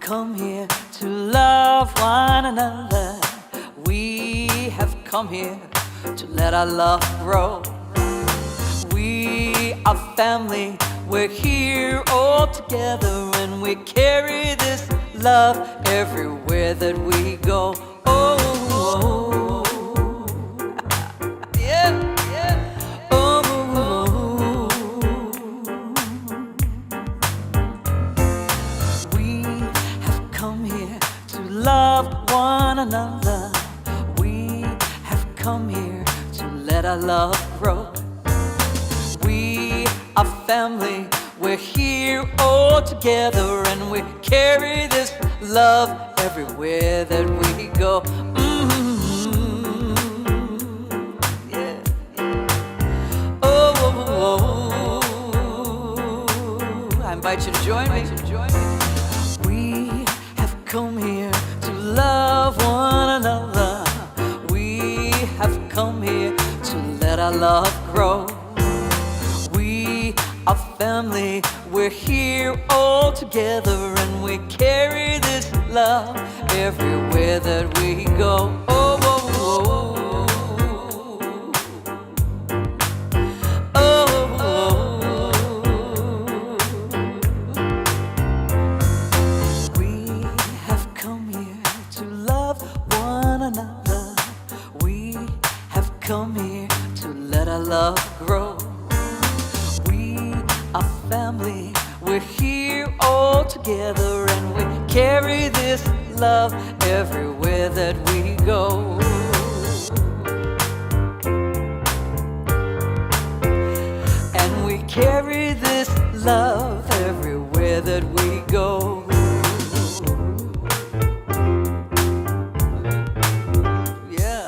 come here to love one another. We have come here to let our love grow. We are family, we're here all together, and we carry this love everywhere that we go. Oh, oh, yeah, yeah. Oh, we have come here to love one another. We have come here to let our love grow. We are family, we're here all together, and we carry this love everywhere that we go. Yeah. Oh, I invite you to join me. We have come here to love one another. We have come here to let our love grow. We are family, we're here all together, and we carry this love everywhere that we go. Oh, oh, oh, oh, oh. We have come here to love one another. We have come here to let our love grow. Our family, we're here all together, and we carry this love everywhere that we go. And we carry this love everywhere that we go. Yeah.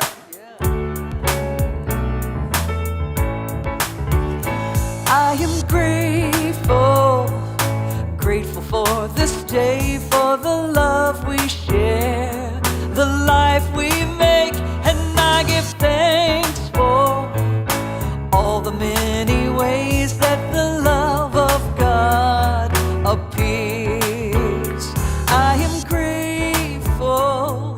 I am grateful for this day, for the love we share, the life we make, and I give thanks for all the many ways that the love of God appears. I am grateful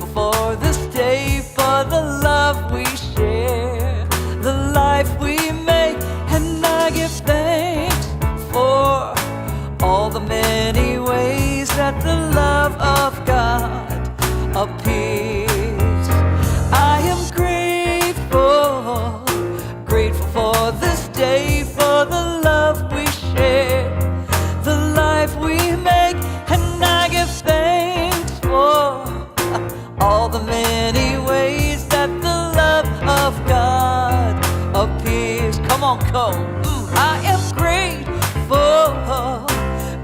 for this day, for the love we share, the life we make, and I give thanks for all the many ways that the love of God appears. I am grateful for this day, for the love we share, the life we make, and I give thanks for all the many ways that the love of God appears. Come on, Cole. I am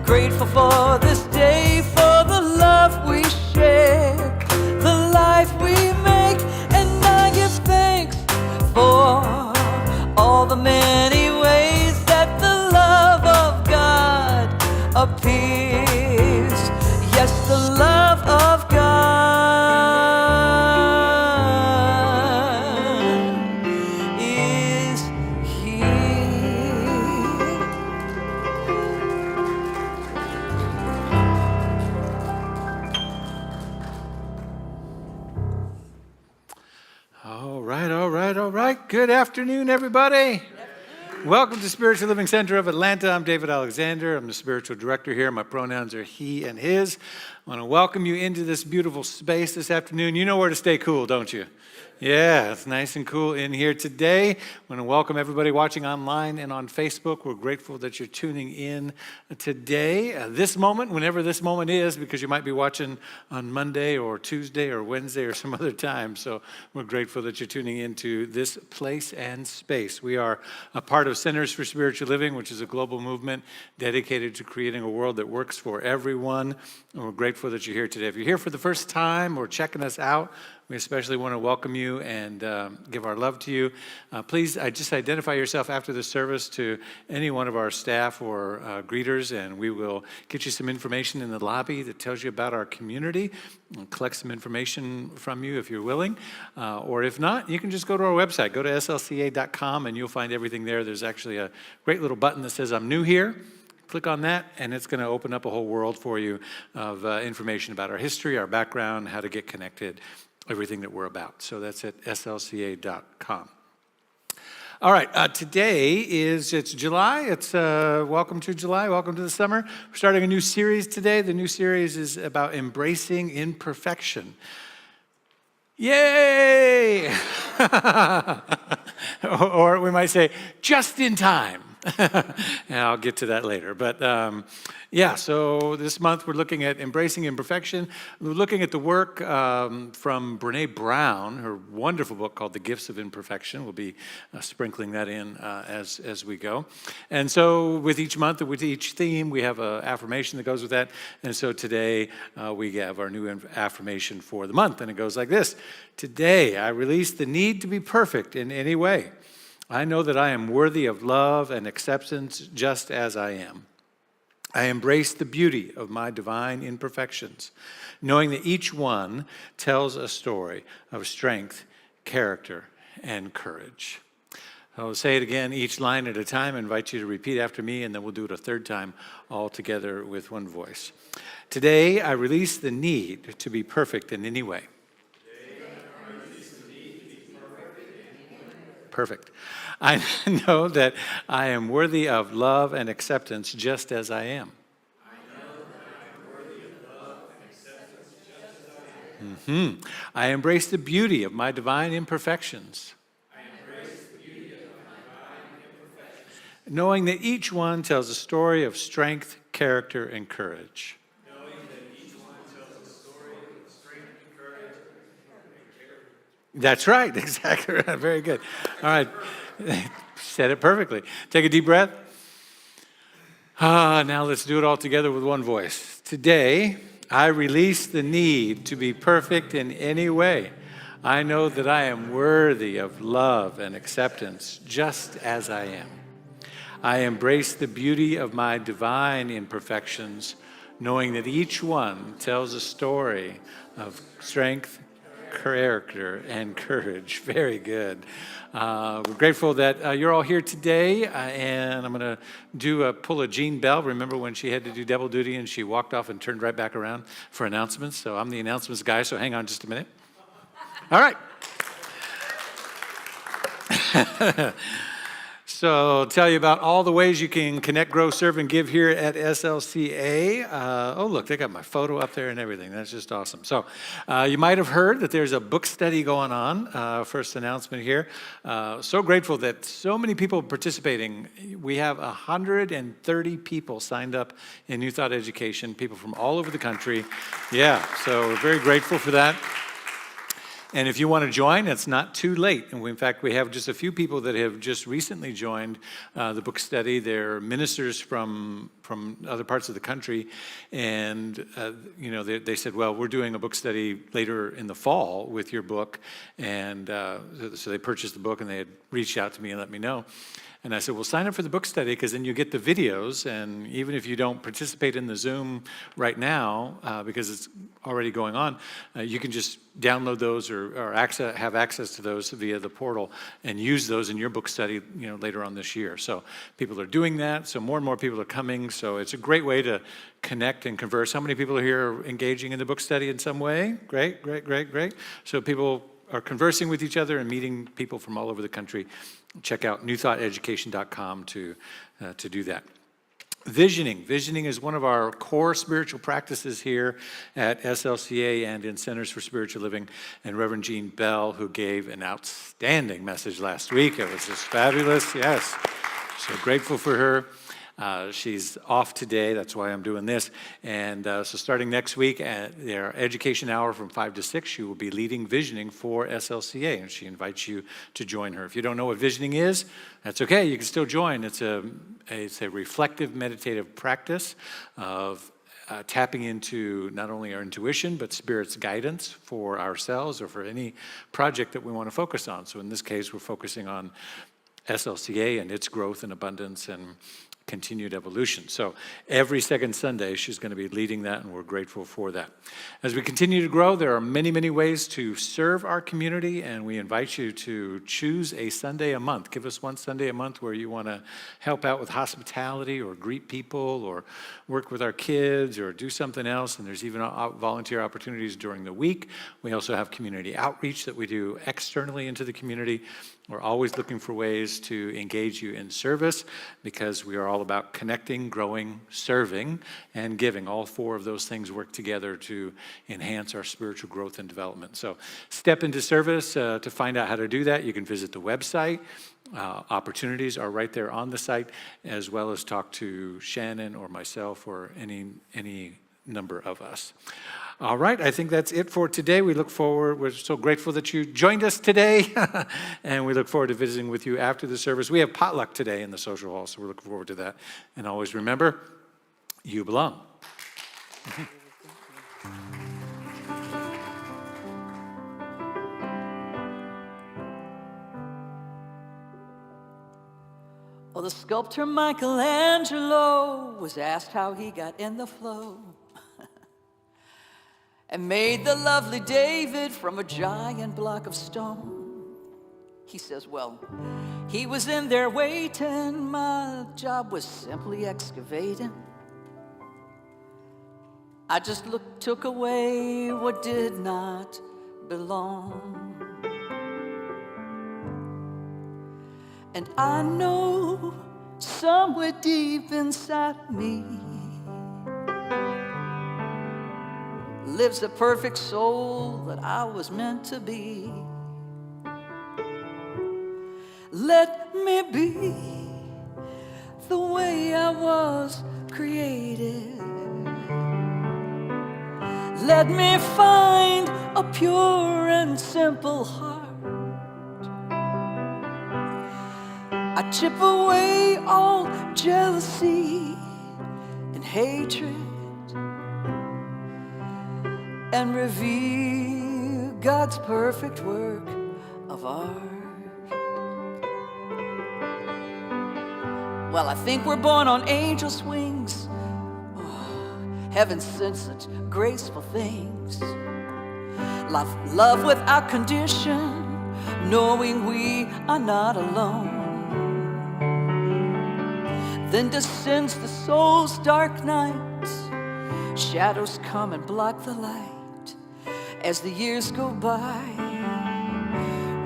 grateful for this day, for the love we share, the life we make, and I give thanks for all the many ways that the love of God appears. Yes, the love of God is here. All right. Good afternoon, everybody. Welcome to Spiritual Living Center of Atlanta. I'm David Alexander. I'm the spiritual director here. My pronouns are he and his. I want to welcome you into this beautiful space this afternoon. You know where to stay cool, don't you? Yeah, it's nice and cool in here today. I want to welcome everybody watching online and on Facebook. We're grateful that you're tuning in today. This moment, whenever this moment is, because you might be watching on Monday or Tuesday or Wednesday or some other time. So we're grateful that you're tuning into this place and space. We are a part of Centers for Spiritual Living, which is a global movement dedicated to creating a world that works for everyone. And we're grateful that you're here today. If you're here for the first time or checking us out, we especially want to welcome you and give our love to you. Please just identify yourself after the service to any one of our staff or greeters, and we will get you some information in the lobby that tells you about our community and collect some information from you if you're willing. Or if not, you can just go to our website. Go to slca.com and you'll find everything there. There's actually a great little button that says I'm new here. Click on that, and it's going to open up a whole world for you of information about our history, our background, how to get connected, everything that we're about. So that's at slca.com. All right, today it's July. It's welcome to July, welcome to the summer. We're starting a new series today. The new series is about embracing imperfection. Yay! Or we might say, just in time. And I'll get to that later. But so this month we're looking at embracing imperfection. We're looking at the work from Brene Brown, her wonderful book called The Gifts of Imperfection. We'll be sprinkling that in as we go. And so with each month, with each theme, we have an affirmation that goes with that. And so today we have our new affirmation for the month. And it goes like this. Today I release the need to be perfect in any way. I know that I am worthy of love and acceptance just as I am. I embrace the beauty of my divine imperfections, knowing that each one tells a story of strength, character, and courage. I'll say it again, each line at a time. I invite you to repeat after me, and then we'll do it a third time all together with one voice. Today, I release the need to be perfect in any way. Perfect. I know that I am worthy of love and acceptance just as I am. I know that I am worthy of love and acceptance just as I am. I embrace the beauty of my divine imperfections. I embrace the beauty of my divine imperfections. Knowing that each one tells a story of strength, character, and courage. That's right, exactly right. Very good. All right, said it perfectly. Take a deep breath. Now let's do it all together with one voice. Today, I release the need to be perfect in any way. I know that I am worthy of love and acceptance just as I am. I embrace the beauty of my divine imperfections, knowing that each one tells a story of strength, character, and courage. Very good. We're grateful that you're all here today, and I'm going to pull a Jean Bell. Remember when she had to do double duty and she walked off and turned right back around for announcements? So I'm the announcements guy, so hang on just a minute. All right. So tell you about all the ways you can connect, grow, serve, and give here at SLCA. Look, they got my photo up there and everything. That's just awesome. So you might have heard that there's a book study going on. First announcement here. So grateful that so many people participating. We have 130 people signed up in New Thought Education, people from all over the country. Yeah, so we're very grateful for that. And if you want to join, it's not too late. And in fact, we have just a few people that have just recently joined the book study. They're ministers from other parts of the country. And, they said, well, we're doing a book study later in the fall with your book. And so they purchased the book, and they had reached out to me and let me know. And I said, well, sign up for the book study, because then you get the videos. And even if you don't participate in the Zoom right now, because it's already going on, you can just download those or have access to those via the portal and use those in your book study, later on this year. So people are doing that. So more and more people are coming. So it's a great way to connect and converse. How many people are here engaging in the book study in some way? Great, great, great, great. So people are conversing with each other and meeting people from all over the country. Check out newthoughtaeducation.com to do that. Visioning. Visioning is one of our core spiritual practices here at SLCA and in Centers for Spiritual Living. And Reverend Jean Bell, who gave an outstanding message last week. It was just fabulous. Yes. So grateful for her. She's off today. That's why I'm doing this. And so starting next week at their education hour from 5 to 6, she will be leading visioning for SLCA, and she invites you to join her. If you don't know what visioning is, that's okay. You can still join. It's a reflective, meditative practice of tapping into not only our intuition, but Spirit's guidance for ourselves or for any project that we want to focus on. So in this case, we're focusing on SLCA and its growth and abundance and continued evolution. So every second Sunday, she's going to be leading that, and we're grateful for that. As we continue to grow, there are many, many ways to serve our community, and we invite you to choose a Sunday a month. Give us one Sunday a month where you want to help out with hospitality or greet people or work with our kids or do something else. And there's even volunteer opportunities during the week. We also have community outreach that we do externally into the community. We're always looking for ways to engage you in service because we are all about connecting, growing, serving, and giving. All four of those things work together to enhance our spiritual growth and development. So step into service. To find out how to do that, you can visit the website. Opportunities are right there on the site, as well as talk to Shannon or myself or any number of us. All right, I think that's it for today. We look forward, we're so grateful that you joined us today, and we look forward to visiting with you after the service. We have potluck today in the social hall, so we're looking forward to that. And always remember, you belong. Well, the sculptor Michelangelo was asked how he got in the flow and made the lovely David from a giant block of stone. He says, well, he was in there waiting, my job was simply excavating. I just took away what did not belong. And I know somewhere deep inside me lives a perfect soul that I was meant to be. Let me be the way I was created. Let me find a pure and simple heart. I chip away all jealousy and hatred and reveal God's perfect work of art. Well, I think we're born on angels' wings. Oh, heaven sent such graceful things. Love without condition, knowing we are not alone. Then descends the soul's dark night. Shadows come and block the light. As the years go by,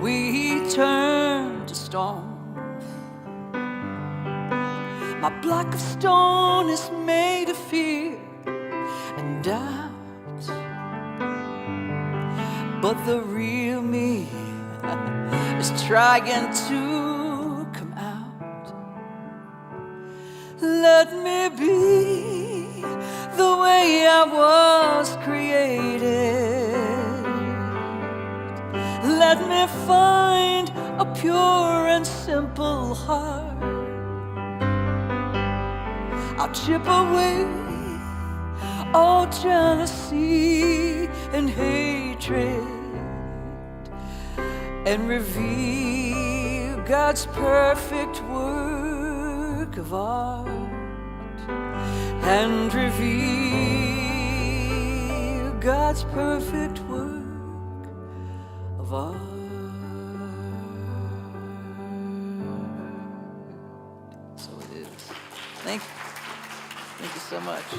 we turn to stone. My block of stone is made of fear and doubt, but the real me is trying to come out. Let me be the way I was created. Let me find a pure and simple heart. I'll chip away all jealousy and hatred and reveal God's perfect work of art. And reveal God's perfect work of art. So it is. Thank you. Thank you so much.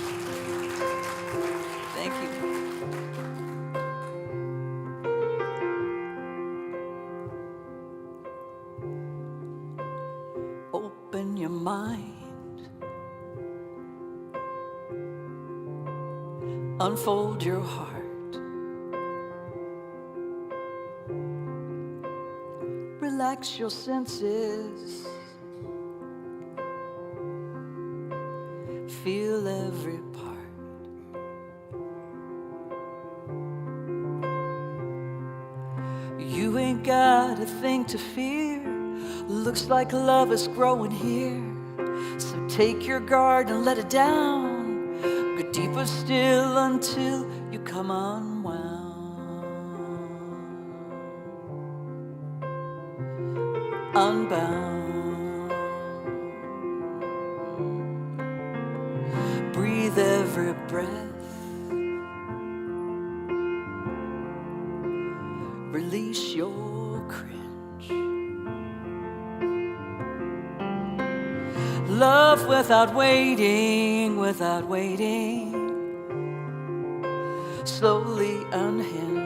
Thank you. Open your mind. Unfold your heart. Relax your senses. Feel every part. You ain't got a thing to fear. Looks like love is growing here. So take your guard and let it down. Go deeper still until you come unwound. Unbound. every breath. Release your cringe. Love without waiting, without waiting. Slowly unhinge.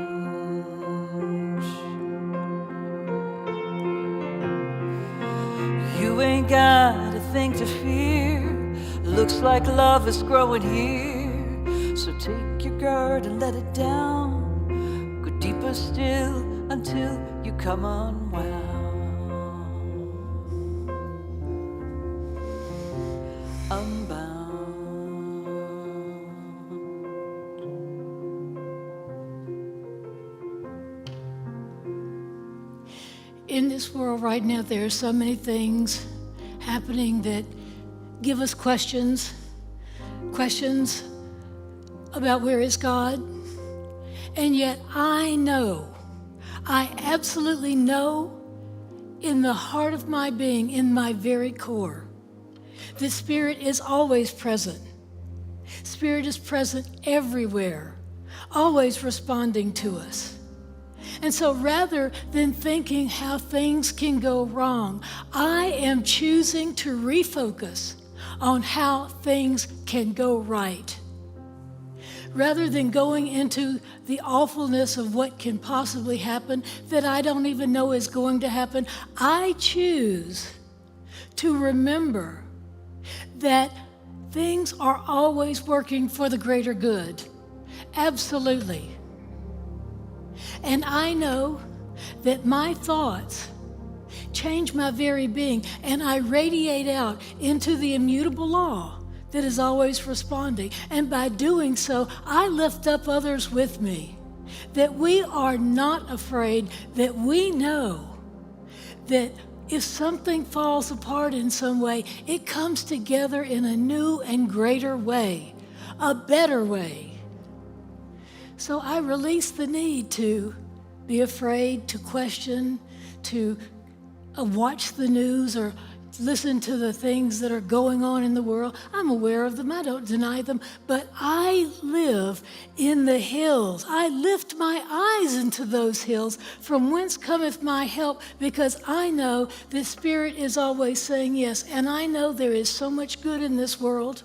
You ain't got a thing to fear. Looks like love is growing here. So take your guard and let it down. Go deeper still until you come unwound. Unbound. In this world right now, there are so many things happening that give us questions about where is God. And yet I absolutely know in the heart of my being, in my very core, that Spirit is always present. Spirit is present everywhere, always responding to us. And so rather than thinking how things can go wrong, I am choosing to refocus on how things can go right. Rather than going into the awfulness of what can possibly happen that I don't even know is going to happen, I choose to remember that things are always working for the greater good. Absolutely. And I know that my thoughts change my very being, and I radiate out into the immutable law that is always responding. And by doing so, I lift up others with me, that we are not afraid, that we know that if something falls apart in some way, it comes together in a new and greater way, a better way. So I release the need to be afraid, to question, to watch the news or listen to the things that are going on in the world. I'm aware of them. I don't deny them. But I live in the hills. I lift my eyes into those hills, from whence cometh my help, because I know the Spirit is always saying yes. And I know there is so much good in this world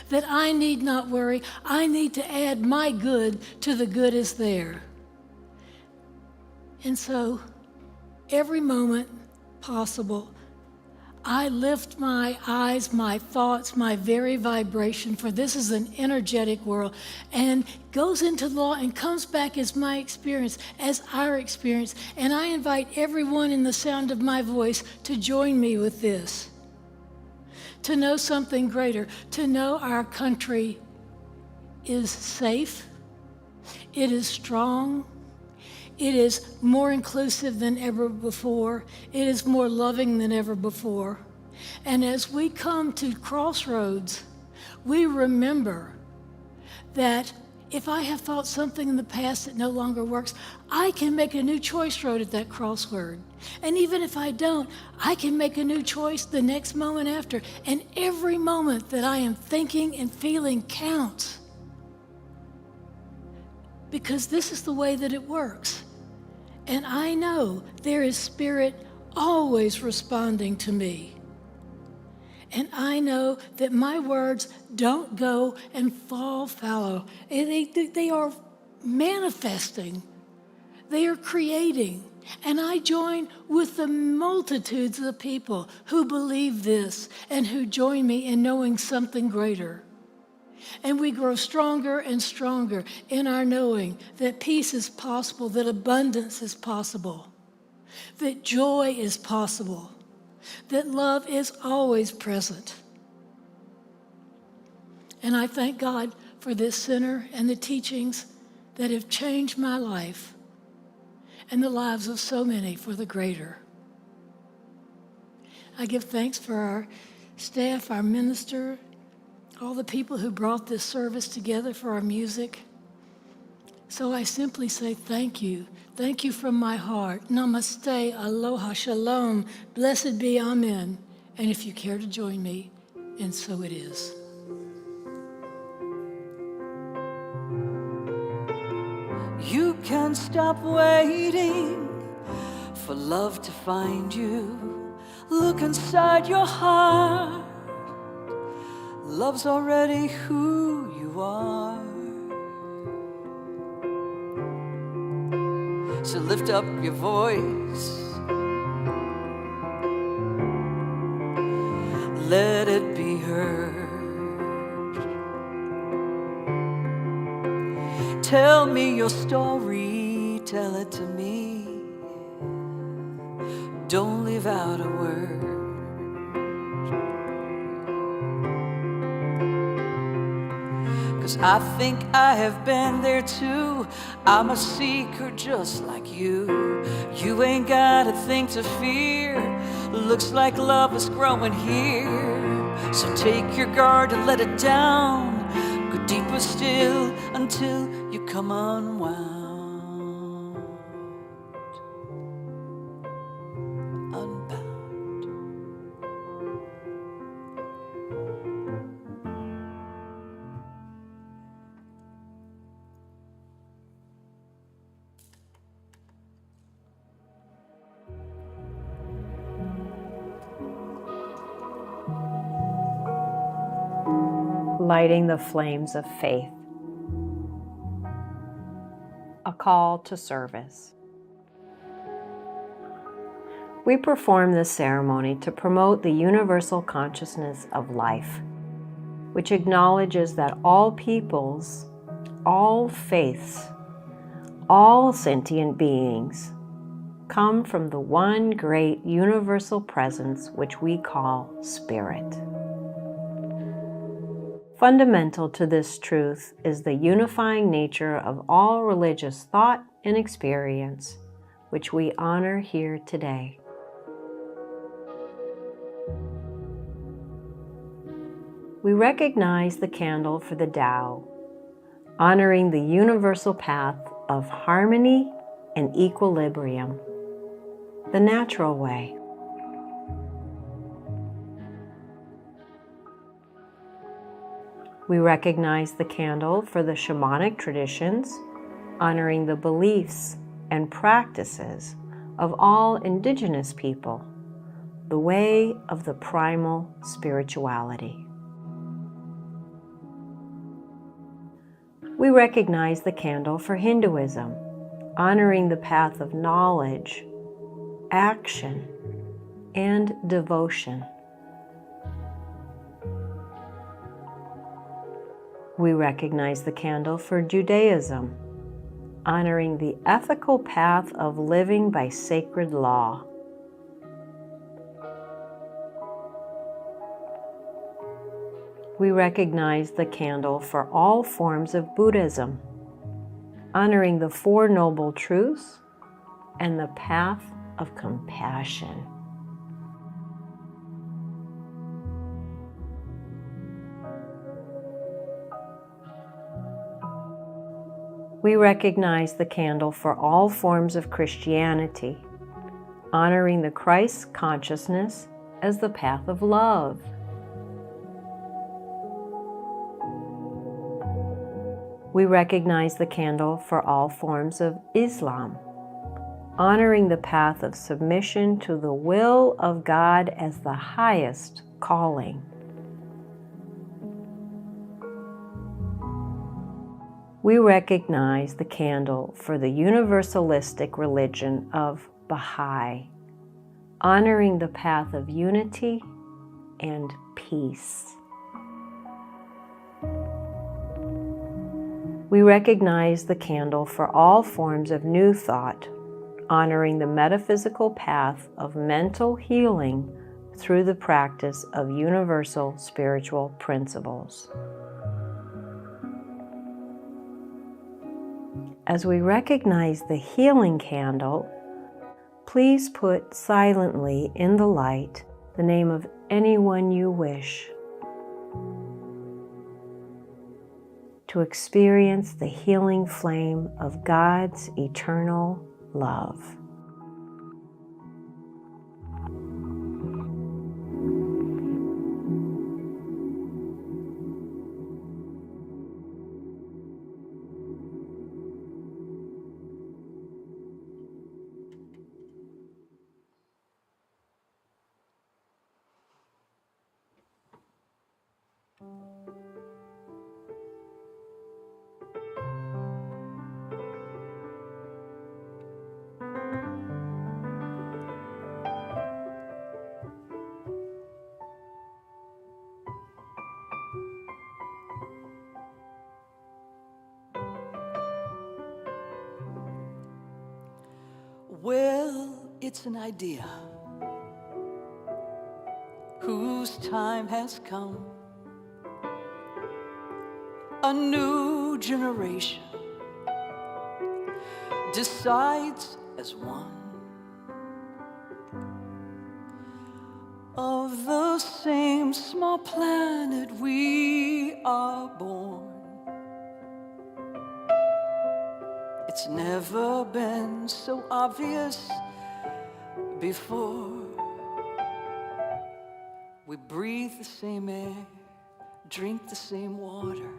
that I need not worry. I need to add my good to the good is there. And so, every moment possible, I lift my eyes, my thoughts, my very vibration, for this is an energetic world, and goes into law and comes back as my experience, as our experience. And I invite everyone in the sound of my voice to join me with this. To know something greater, to know our country is safe, it is strong, it is more inclusive than ever before, it is more loving than ever before. And as we come to crossroads, we remember that if I have thought something in the past that no longer works, I can make a new choice road at that crossword. And even if I don't, I can make a new choice the next moment after. And every moment that I am thinking and feeling counts. Because this is the way that it works. And I know there is Spirit always responding to me. And I know that my words don't go and fall fallow. They are manifesting. They are creating. And I join with the multitudes of people who believe this and who join me in knowing something greater. And we grow stronger and stronger in our knowing that peace is possible, that abundance is possible, that joy is possible, that love is always present. And I thank God for this center and the teachings that have changed my life and the lives of so many for the greater. I give thanks for our staff, our minister, all the people who brought this service together, for our music. So I simply say thank you. Thank you from my heart. Namaste, aloha, shalom, blessed be, amen. And if you care to join me, and so it is. can't stop waiting for love to find you. Look inside your heart. Love's already who you are. So lift up your voice. Let it be heard. Tell me your story, tell it to me. Don't leave out a word. 'Cause I think I have been there too. I'm a seeker just like you. You ain't got a thing to fear. Looks like love is growing here. So take your guard and let it down. Go deeper still until you come unwound. Unbound. Lighting the flames of faith. A call to service. We perform this ceremony to promote the universal consciousness of life, which acknowledges that all peoples, all faiths, all sentient beings come from the one great universal presence which we call Spirit. Fundamental to this truth is the unifying nature of all religious thought and experience, which we honor here today. We recognize the candle for the Tao, honoring the universal path of harmony and equilibrium, the natural way. We recognize the candle for the shamanic traditions, honoring the beliefs and practices of all indigenous people, the way of the primal spirituality. We recognize the candle for Hinduism, honoring the path of knowledge, action, and devotion. We recognize the candle for Judaism, honoring the ethical path of living by sacred law. We recognize the candle for all forms of Buddhism, honoring the Four Noble Truths and the path of compassion. We recognize the candle for all forms of Christianity, honoring the Christ consciousness as the path of love. We recognize the candle for all forms of Islam, honoring the path of submission to the will of God as the highest calling. We recognize the candle for the universalistic religion of Baha'i, honoring the path of unity and peace. We recognize the candle for all forms of New Thought, honoring the metaphysical path of mental healing through the practice of universal spiritual principles. As we recognize the healing candle, please put silently in the light the name of anyone you wish to experience the healing flame of God's eternal love. Well, it's an idea whose time has come. A new generation decides as one. Of the same small planet we are born. It's never been so obvious before. We breathe the same air, drink the same water,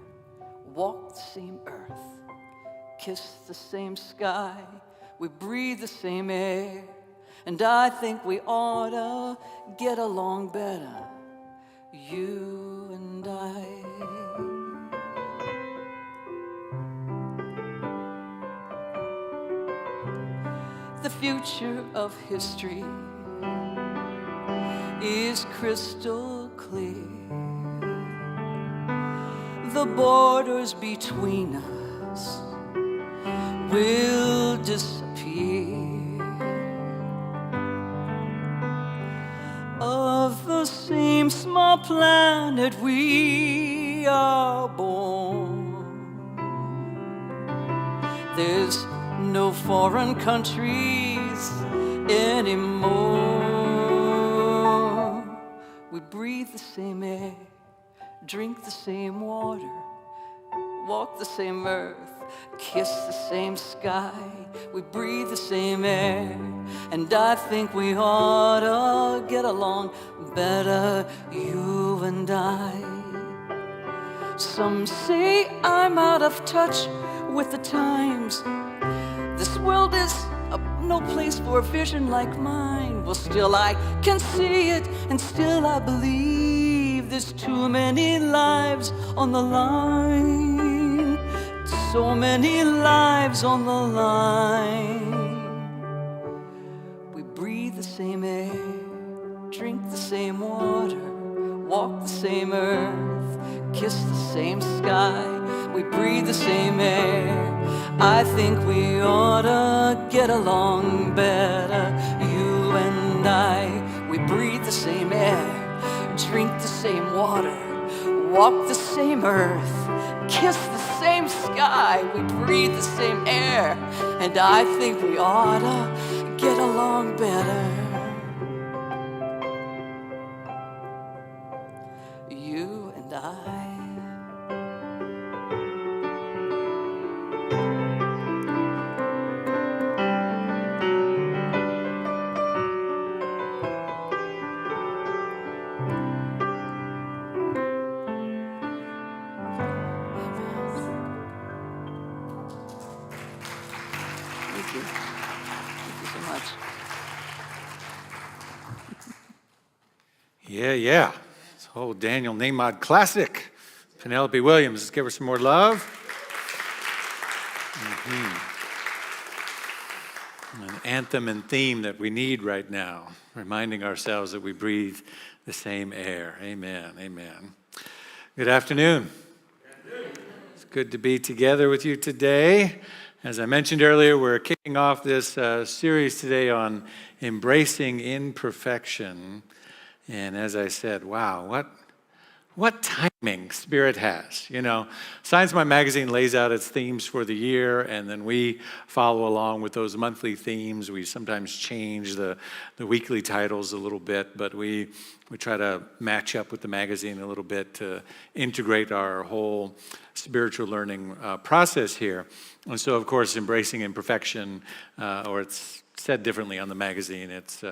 walk the same earth, kiss the same sky. We breathe the same air, and I think we ought to get along better, you and I. The future of history is crystal clear. The borders between us will disappear. Of the same small planet we are born. There's no foreign countries anymore. We breathe the same air, drink the same water, walk the same earth, kiss the same sky. We breathe the same air, and I think we ought to get along better, you and I. Some say I'm out of touch with the times. This world is no place for a vision like mine. Well, still I can see it, and still I believe there's too many lives on the line. So many lives on the line. We breathe the same air, drink the same water, walk the same earth, kiss the same sky. We breathe the same air. I think we ought to get along better, you and I. We breathe the same air, drink the same water, walk the same earth, kiss the same sky. We breathe the same air, and I think we ought to get along better, you and I. Thank you. Thank you so much. Yeah. This whole Daniel Namod classic. Penelope Williams, let's give her some more love. An anthem and theme that we need right now, reminding ourselves that we breathe the same air. Amen, amen. Good afternoon. It's good to be together with you today. As I mentioned earlier, we're kicking off this series today on embracing imperfection. And as I said, wow, what timing Spirit has. You know, Science Mind Magazine lays out its themes for the year, and then we follow along with those monthly themes. We sometimes change the weekly titles a little bit, but we try to match up with the magazine a little bit to integrate our whole spiritual learning process here. And so, of course, embracing imperfection, or it's said differently on the magazine, it's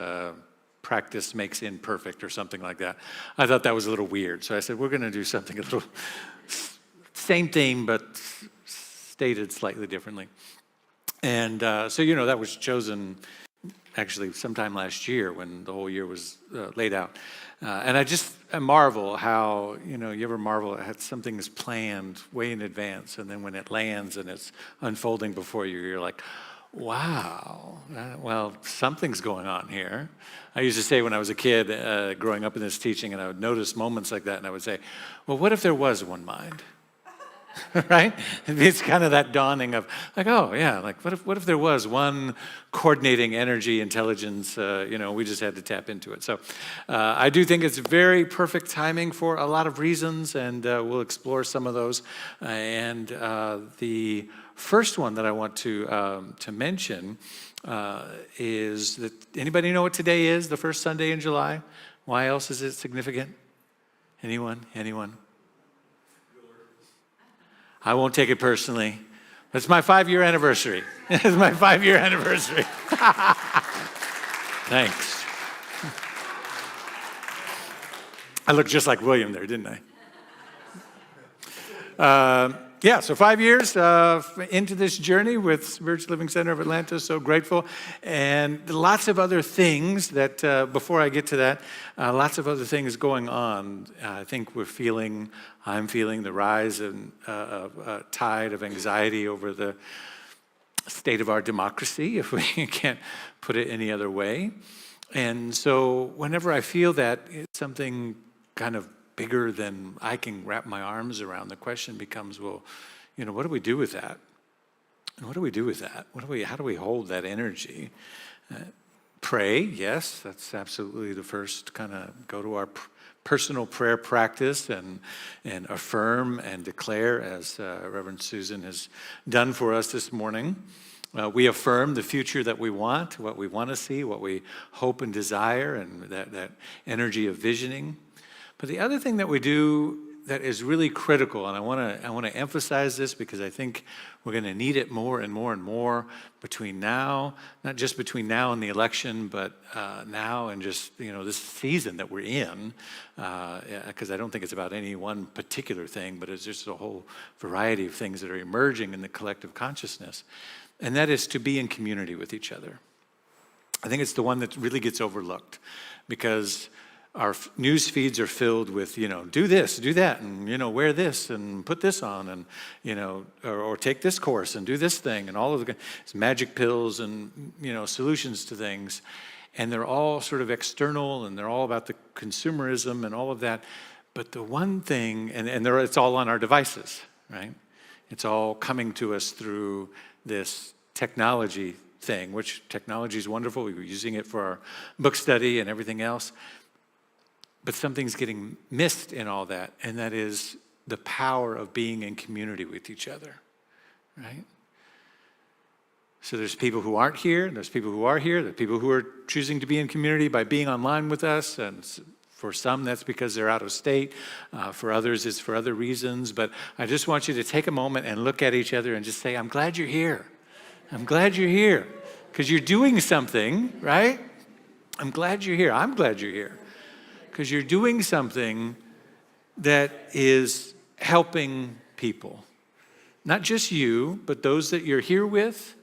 practice makes imperfect or something like that. I thought that was a little weird. So I said, we're going to do something a little, same theme, but stated slightly differently. And so, you know, that was chosen actually sometime last year when the whole year was laid out. And I marvel how, you know, you ever marvel at something is planned way in advance, and then when it lands and it's unfolding before you, you're like, wow, well, something's going on here. I used to say when I was a kid, growing up in this teaching, and I would notice moments like that, and I would say, well, what if there was one mind? right? It's kind of that dawning of like, oh yeah, like what if there was one coordinating energy, intelligence, we just had to tap into it. So I do think it's very perfect timing for a lot of reasons, and we'll explore some of those. And the first one that I want to mention is that, anybody know what today is, the first Sunday in July? Why else is it significant? Anyone? I won't take it personally. It's my 5-year anniversary. It's my 5-year anniversary. Thanks. I looked just like William there, didn't I? So 5 years into this journey with Spiritual Living Center of Atlanta, so grateful. And lots of other things that, before I get to that, lots of other things going on. I think I'm feeling the rise and tide of anxiety over the state of our democracy, if we can't put it any other way. And so whenever I feel that, it's something kind of bigger than I can wrap my arms around. The question becomes, well, what do we do with that? And what do we do with that? How do we hold that energy? Pray, yes, that's absolutely the first kind of go to our personal prayer practice and affirm and declare, as Reverend Susan has done for us this morning. We affirm the future that we want, what we want to see, what we hope and desire, and that energy of visioning. But the other thing that we do that is really critical, and I want to emphasize this because I think we're going to need it more and more and more between now, not just between now and the election, but now and just this season that we're in, because I don't think it's about any one particular thing, but it's just a whole variety of things that are emerging in the collective consciousness, and that is to be in community with each other. I think it's the one that really gets overlooked because our news feeds are filled with, do this, do that, and, wear this and put this on and, or take this course and do this thing and all of the magic pills and, solutions to things. And they're all sort of external and they're all about the consumerism and all of that. But the one thing, it's all on our devices, right? It's all coming to us through this technology thing, which technology is wonderful. We were using it for our book study and everything else. But something's getting missed in all that, and that is the power of being in community with each other, right? So there's people who aren't here, and there's people who are here. There are people who are choosing to be in community by being online with us, and for some, that's because they're out of state. For others, it's for other reasons. But I just want you to take a moment and look at each other and just say, I'm glad you're here. I'm glad you're here, because you're doing something, right? I'm glad you're here. I'm glad you're here. Because you're doing something that is helping people. Not just you, but those that you're here with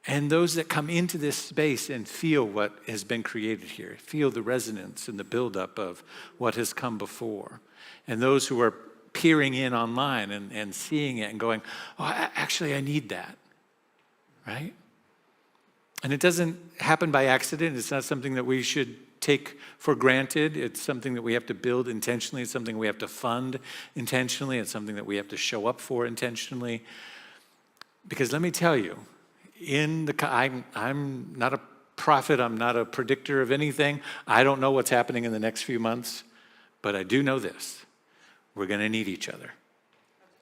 and those that come into this space and feel what has been created here. Feel the resonance and the buildup of what has come before. And those who are peering in online and seeing it and going, oh, actually, I need that, right? And it doesn't happen by accident. It's not something that we should take for granted. It's something that we have to build intentionally. It's something we have to fund intentionally. It's something that we have to show up for intentionally. Because let me tell you, I'm not a prophet. I'm not a predictor of anything. I don't know what's happening in the next few months, but I do know this. We're going to need each other.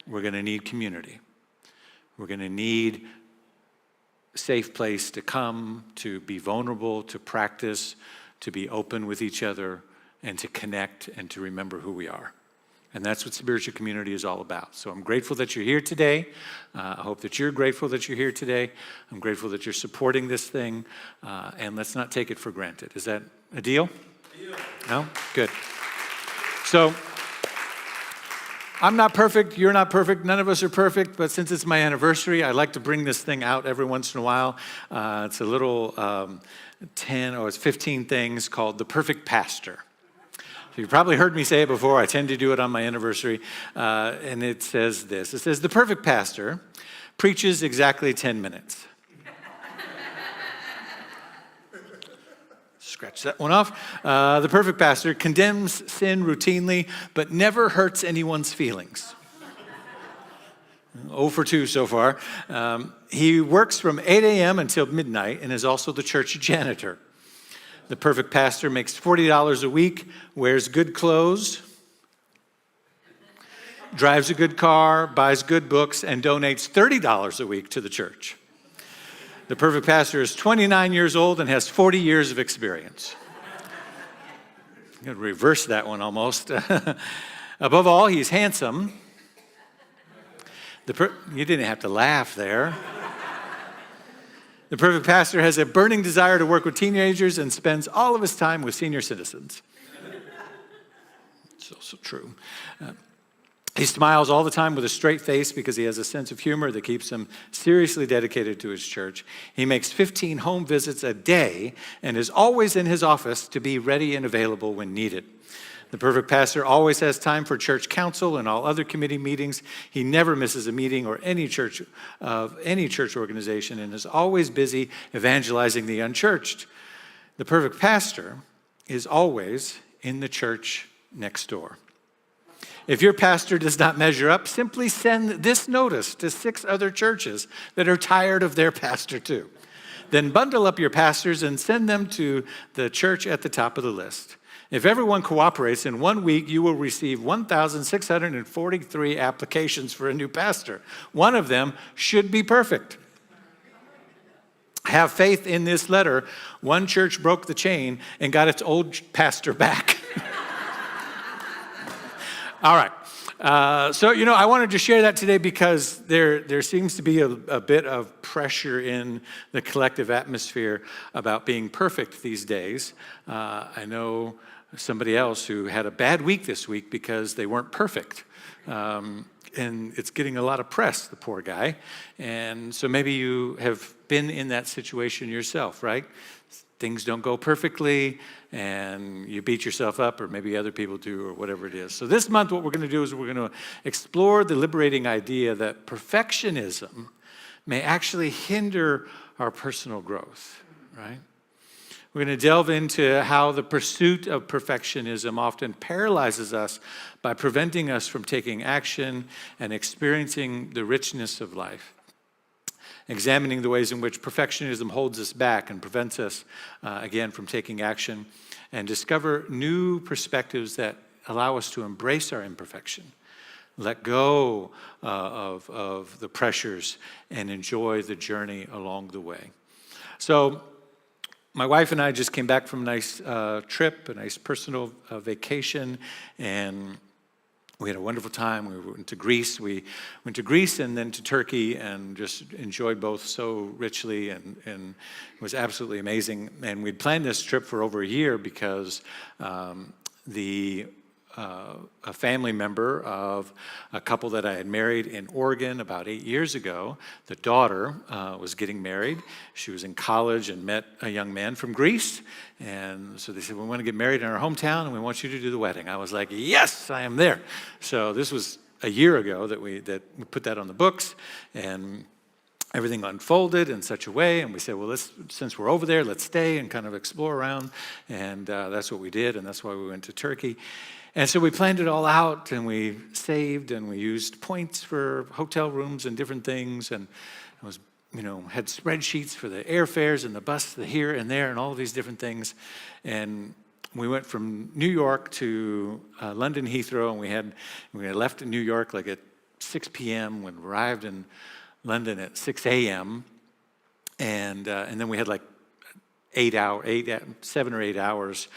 We're going to need community. We're going to need a safe place to come, to be vulnerable, to practice, to be open with each other, and to connect and to remember who we are. And that's what spiritual community is all about. So I'm grateful that you're here today. I hope that you're grateful that you're here today. I'm grateful that you're supporting this thing. And let's not take it for granted. Is that a deal? No? Good. So I'm not perfect. You're not perfect. None of us are perfect. But since it's my anniversary, I like to bring this thing out every once in a while. It's a little 15 things called The Perfect Pastor. You've probably heard me say it before. I tend to do it on my anniversary. And it says this. It says, the perfect pastor preaches exactly 10 minutes. Scratch that one off. The perfect pastor condemns sin routinely, but never hurts anyone's feelings. 0 for 2 so far. He works from 8 a.m. until midnight and is also the church janitor. The perfect pastor makes $40 a week, wears good clothes, drives a good car, buys good books, and donates $30 a week to the church. The perfect pastor is 29 years old and has 40 years of experience. I'm going to reverse that one almost. Above all, he's handsome. You didn't have to laugh there. The perfect pastor has a burning desire to work with teenagers and spends all of his time with senior citizens. It's also true. He smiles all the time with a straight face because he has a sense of humor that keeps him seriously dedicated to his church. He makes 15 home visits a day and is always in his office to be ready and available when needed. The perfect pastor always has time for church council and all other committee meetings. He never misses a meeting or any church organization and is always busy evangelizing the unchurched. The perfect pastor is always in the church next door. If your pastor does not measure up, simply send this notice to 6 other churches that are tired of their pastor too. Then bundle up your pastors and send them to the church at the top of the list. If everyone cooperates, in 1 week you will receive 1,643 applications for a new pastor. One of them should be perfect. Have faith in this letter. One church broke the chain and got its old pastor back. All right. So, I wanted to share that today because there seems to be a bit of pressure in the collective atmosphere about being perfect these days. I know somebody else who had a bad week this week because they weren't perfect. And it's getting a lot of press, the poor guy. And so maybe you have been in that situation yourself, right? Things don't go perfectly, and you beat yourself up, or maybe other people do, or whatever it is. So this month, what we're going to do is we're going to explore the liberating idea that perfectionism may actually hinder our personal growth, right? We're going to delve into how the pursuit of perfectionism often paralyzes us by preventing us from taking action and experiencing the richness of life. Examining the ways in which perfectionism holds us back and prevents us, again, from taking action, and discover new perspectives that allow us to embrace our imperfection, let go of the pressures, and enjoy the journey along the way. So my wife and I just came back from a nice trip, a nice personal vacation, and we had a wonderful time. We went to Greece. We went to Greece and then to Turkey and just enjoyed both so richly, and it was absolutely amazing. And we'd planned this trip for over a year because a family member of a couple that I had married in Oregon about 8 years ago, the daughter was getting married. She was in college and met a young man from Greece. And so they said, we want to get married in our hometown and we want you to do the wedding. I was like, yes, I am there. So this was a year ago that we put that on the books, and everything unfolded in such a way, and we said, well, since we're over there, let's stay and kind of explore around. And that's what we did, and that's why we went to Turkey. And so we planned it all out, and we saved, and we used points for hotel rooms and different things, and it was, had spreadsheets for the airfares and the bus, the here and there, and all of these different things. And we went from New York to London Heathrow, and we had left in New York like at 6 p.m. We arrived in London at 6 a.m. And then we had like 7 or 8 hours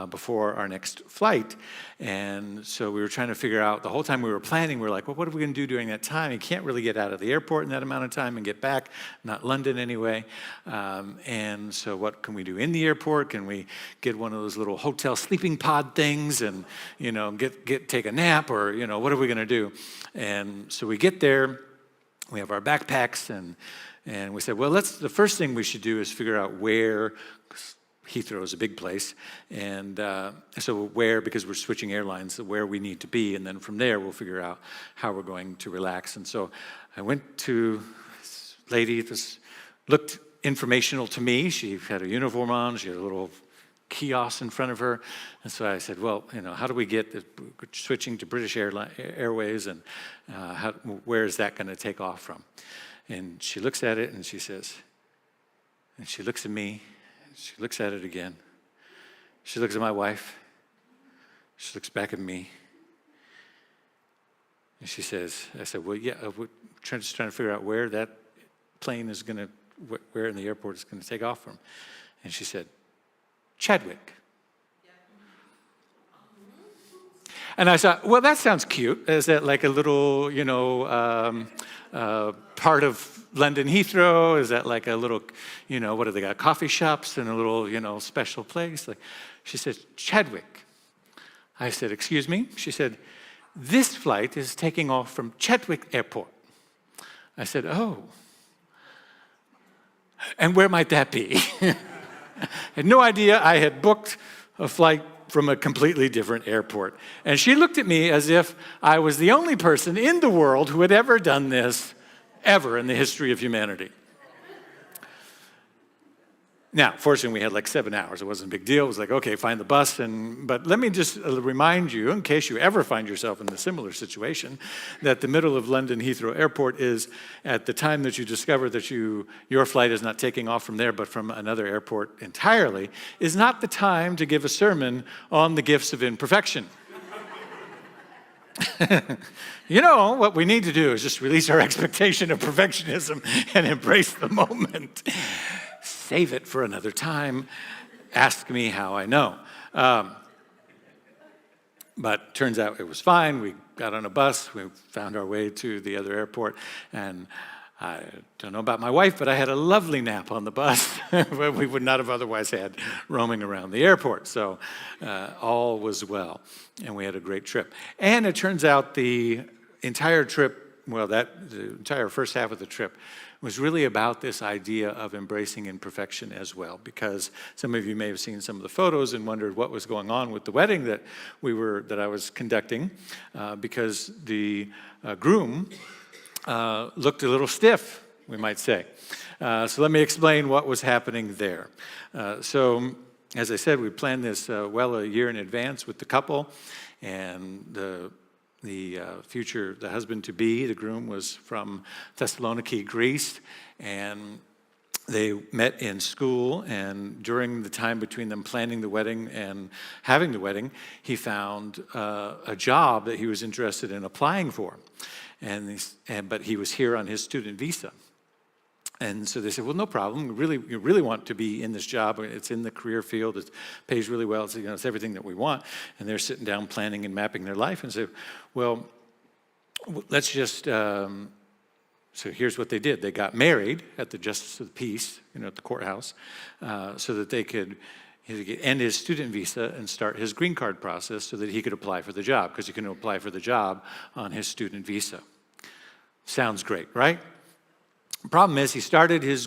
before our next flight. And so we were trying to figure out, the whole time we were planning, we were like, well, what are we going to do during that time? You can't really get out of the airport in that amount of time and get back, not London anyway. And so what can we do in the airport? Can we get one of those little hotel sleeping pod things and, take a nap, or, what are we going to do? And so we get there, we have our backpacks, and we said, well, the first thing we should do is figure out where, because Heathrow is a big place, and so where, because we're switching airlines, where we need to be, and then from there we'll figure out how we're going to relax. And so I went to this lady, this looked informational to me. She had a uniform on, she had a little kiosks in front of her. And so I said, well, how do we get switching to British Airways, and where is that going to take off from? And she looks at it and she says, and she looks at me, she looks at it again. She looks at my wife. She looks back at me. And she says, I said, well, yeah, we're just trying to figure out where that plane is going to, where in the airport it's going to take off from. And she said, Chadwick. And I thought, well, that sounds cute. Is that like a little, part of London Heathrow? Is that like a little, what do they got, coffee shops and a little, special place? Like, she said, Chadwick. I said, excuse me? She said, this flight is taking off from Chadwick Airport. I said, oh. And where might that be? I had no idea. I had booked a flight from a completely different airport. And she looked at me as if I was the only person in the world who had ever done this, ever in the history of humanity. Now, fortunately, we had like 7 hours. It wasn't a big deal. It was like, okay, find the bus. But let me just remind you, in case you ever find yourself in a similar situation, that the middle of London Heathrow Airport is, at the time that you discover that your flight is not taking off from there, but from another airport entirely, is not the time to give a sermon on the gifts of imperfection. What we need to do is just release our expectation of perfectionism and embrace the moment. Save it for another time. Ask me how I know. But turns out it was fine. We got on a bus. We found our way to the other airport. And I don't know about my wife, but I had a lovely nap on the bus that we would not have otherwise had roaming around the airport. So all was well. And we had a great trip. And it turns out the entire trip, the entire first half of the trip, was really about this idea of embracing imperfection as well, because some of you may have seen some of the photos and wondered what was going on with the wedding that I was conducting, because the groom looked a little stiff, we might say. So let me explain what was happening there. So as I said, we planned this well a year in advance with the couple, and the husband-to-be, the groom, was from Thessaloniki, Greece, and they met in school, and during the time between them planning the wedding and having the wedding, he found a job that he was interested in applying for, but he was here on his student visa. And so they said, well, no problem. You really want to be in this job. It's in the career field. It pays really well. It's everything that we want. And they're sitting down planning and mapping their life and say, well, let's just, so here's what they did. They got married at the Justice of the Peace, at the courthouse, so that he could end his student visa and start his green card process so that he could apply for the job, because you can apply for the job on his student visa. Sounds great, right? The problem is he started his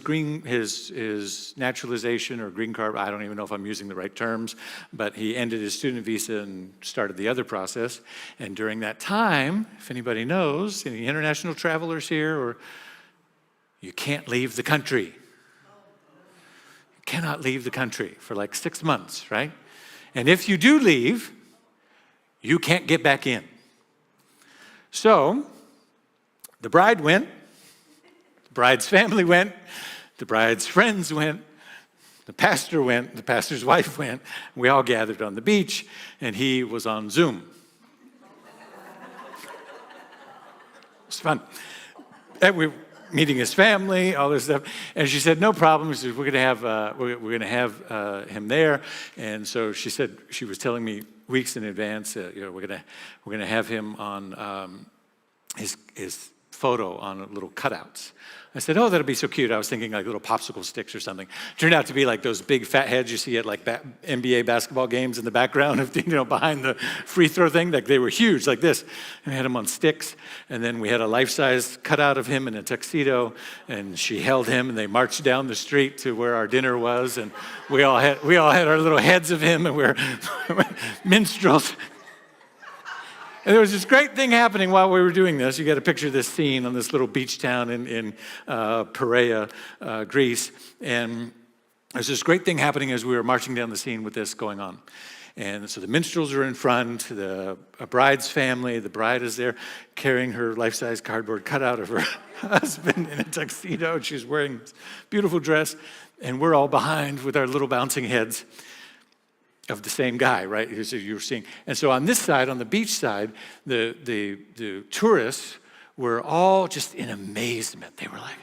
naturalization or green card, I don't even know if I'm using the right terms, but he ended his student visa and started the other process. And during that time, if anybody knows, any international travelers here, you can't leave the country. You cannot leave the country for like 6 months, right? And if you do leave, you can't get back in. So the bride went. The bride's family went, the bride's friends went, the pastor went, the pastor's wife went. We all gathered on the beach, and he was on Zoom. It was fun. And we were meeting his family, all this stuff. And she said, no problem. She said, we're going to have him there. And so she said, she was telling me weeks in advance, we're going to have him on his photo on little cutouts. I said, oh, that'll be so cute. I was thinking like little popsicle sticks or something. Turned out to be like those big fat heads you see at like NBA basketball games in the background of, behind the free throw thing. Like they were huge like this. And we had them on sticks. And then we had a life-size cutout of him in a tuxedo. And she held him and they marched down the street to where our dinner was. And we all had our little heads of him and we were minstrels. And there was this great thing happening while we were doing this. You got to picture this scene on this little beach town in Perea, Greece. And there's this great thing happening as we were marching down the scene with this going on. And so the minstrels are in front, a bride's family, the bride is there carrying her life-size cardboard cutout of her husband in a tuxedo. She's wearing this beautiful dress, and we're all behind with our little bouncing heads of the same guy, right? As you were seeing. And so on this side, on the beach side, the tourists were all just in amazement. They were like,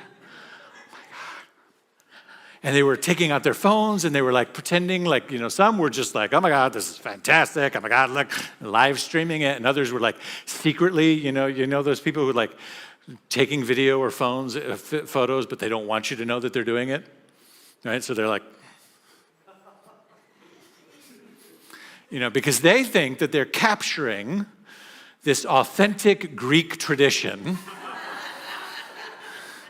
and they were taking out their phones and they were like pretending like, some were just like, oh my God, this is fantastic. Oh my God, look, live streaming it. And others were like secretly, those people who like taking video or photos, but they don't want you to know that they're doing it, right? So they're like, because they think that they're capturing this authentic Greek tradition.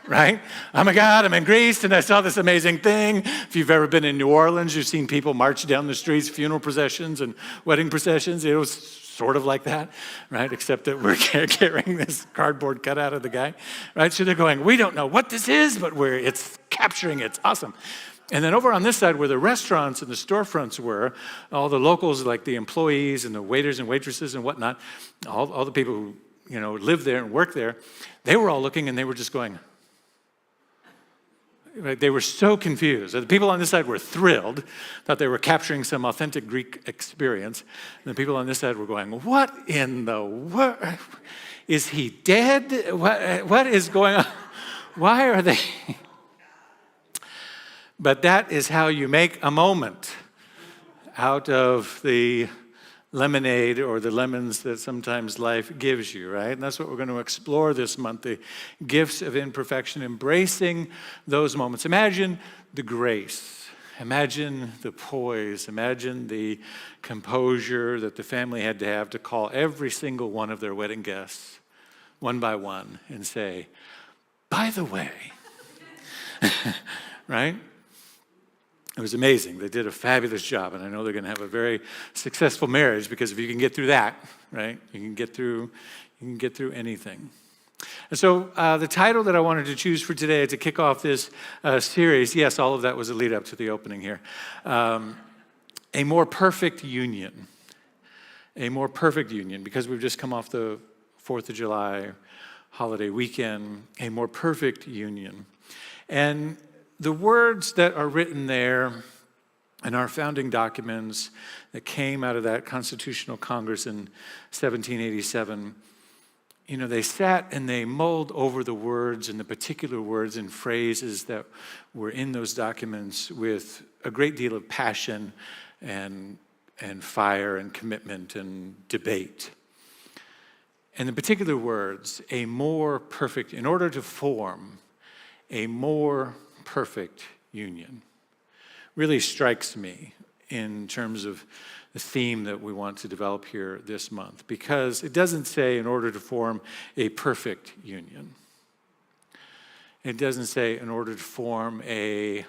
Right? Oh my God, I'm in Greece and I saw this amazing thing. If you've ever been in New Orleans, you've seen people march down the streets, funeral processions and wedding processions. It was sort of like that, right? Except that we're carrying this cardboard cutout of the guy, right? So they're going, we don't know what this is, but it's capturing it. It's awesome. And then over on this side where the restaurants and the storefronts were, all the locals, like the employees and the waiters and waitresses and whatnot, all the people who, live there and work there, they were all looking and they were just going, right? They were so confused. The people on this side were thrilled, thought they were capturing some authentic Greek experience. And the people on this side were going, what in the world? Is he dead? What is going on? Why are they? But that is how you make a moment out of the lemonade or the lemons that sometimes life gives you, right? And that's what we're going to explore this month, the gifts of imperfection, embracing those moments. Imagine the grace, imagine the poise, imagine the composure that the family had to have to call every single one of their wedding guests one by one and say, by the way, right? It was amazing. They did a fabulous job, and I know they're going to have a very successful marriage because if you can get through that, right, you can get through anything. And so the title that I wanted to choose for today to kick off this series, yes, all of that was a lead up to the opening here, a more perfect union. A more perfect union, because we've just come off the 4th of July holiday weekend, a more perfect union. And the words that are written there in our founding documents that came out of that Constitutional Congress in 1787, they sat and they mulled over the words and the particular words and phrases that were in those documents with a great deal of passion and fire and commitment and debate. And the particular words, a more perfect, in order to form a more perfect union, really strikes me in terms of the theme that we want to develop here this month, because it doesn't say in order to form a perfect union. It doesn't say in order to form a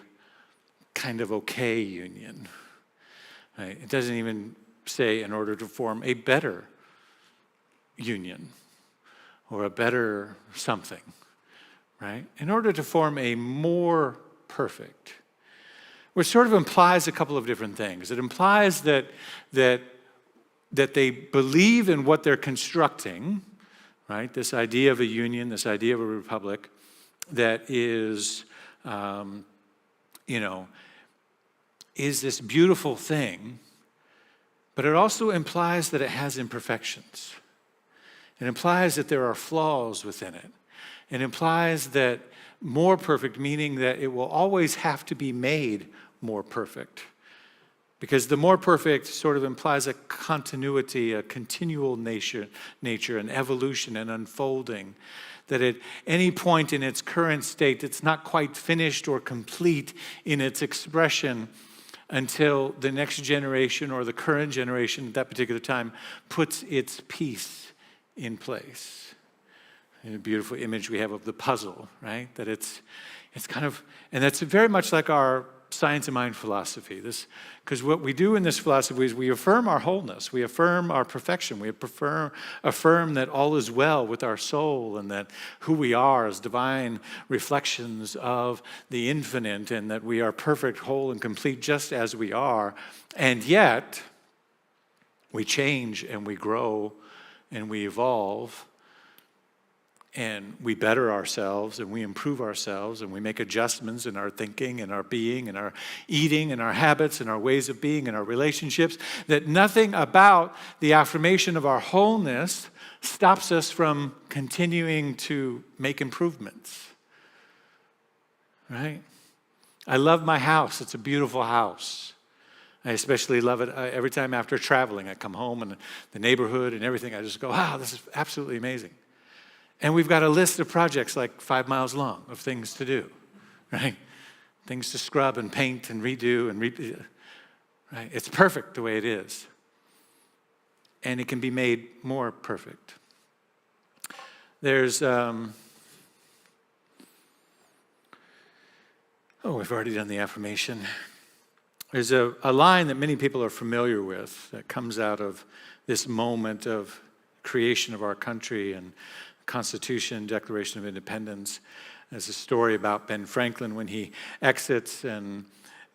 kind of okay union. Right? It doesn't even say in order to form a better union or a better something. Right? In order to form a more perfect, which sort of implies a couple of different things. It implies that they believe in what they're constructing, right? This idea of a union, this idea of a republic that is, is this beautiful thing, but it also implies that it has imperfections. It implies that there are flaws within it. It implies that more perfect, meaning that it will always have to be made more perfect. Because the more perfect sort of implies a continuity, a continual nature, an evolution, an unfolding. That at any point in its current state, it's not quite finished or complete in its expression until the next generation or the current generation at that particular time puts its piece in place. A beautiful image we have of the puzzle, right? That it's kind of, and that's very much like our science of mind philosophy. Because what we do in this philosophy is we affirm our wholeness, we affirm our perfection, we affirm that all is well with our soul and that who we are is divine reflections of the infinite and that we are perfect, whole, and complete just as we are. And yet, we change and we grow and we evolve and we better ourselves and we improve ourselves and we make adjustments in our thinking and our being and our eating and our habits and our ways of being and our relationships, that nothing about the affirmation of our wholeness stops us from continuing to make improvements, right? I love my house. It's a beautiful house. I especially love it every time after traveling. I come home and the neighborhood and everything, I just go, wow, this is absolutely amazing. And we've got a list of projects like 5 miles long of things to do, right? Things to scrub and paint and redo and right? It's perfect the way it is. And it can be made more perfect. There's, we've already done the affirmation. There's a line that many people are familiar with that comes out of this moment of creation of our country and Constitution, Declaration of Independence. There's a story about Ben Franklin when he exits, and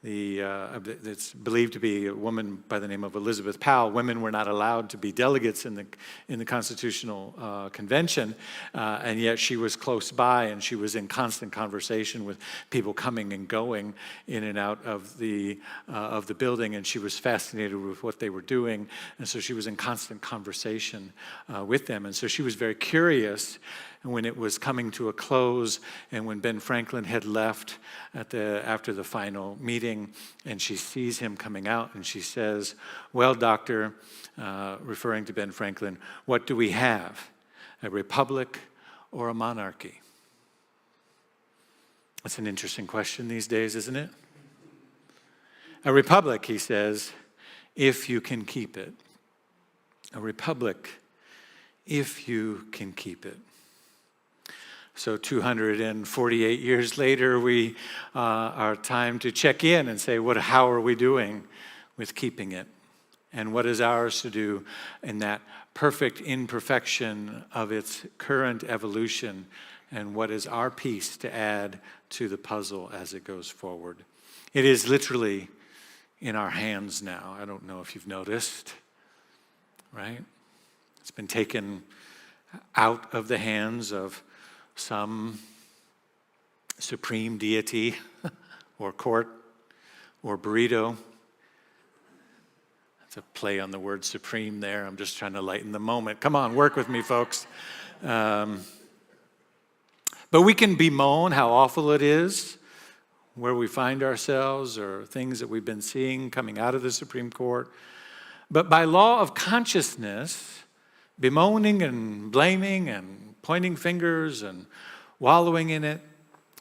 it's believed to be a woman by the name of Elizabeth Powell. Women were not allowed to be delegates in the Constitutional Convention, and yet she was close by, and she was in constant conversation with people coming and going in and out of the building, and she was fascinated with what they were doing, and so she was in constant conversation with them, and so she was very curious. And when it was coming to a close, and when Ben Franklin had left after the final meeting, and she sees him coming out, and she says, "Well, doctor," referring to Ben Franklin, "what do we have, a republic or a monarchy?" That's an interesting question these days, isn't it? A republic, he says, if you can keep it. A republic, if you can keep it. So 248 years later, we are time to check in and say, how are we doing with keeping it? And what is ours to do in that perfect imperfection of its current evolution? And what is our piece to add to the puzzle as it goes forward? It is literally in our hands now. I don't know if you've noticed, right? It's been taken out of the hands of some supreme deity or court or burrito. That's a play on the word supreme there. I'm just trying to lighten the moment. Come on, work with me, folks. But we can bemoan how awful it is, where we find ourselves or things that we've been seeing coming out of the Supreme Court. But by law of consciousness, bemoaning and blaming and pointing fingers and wallowing in it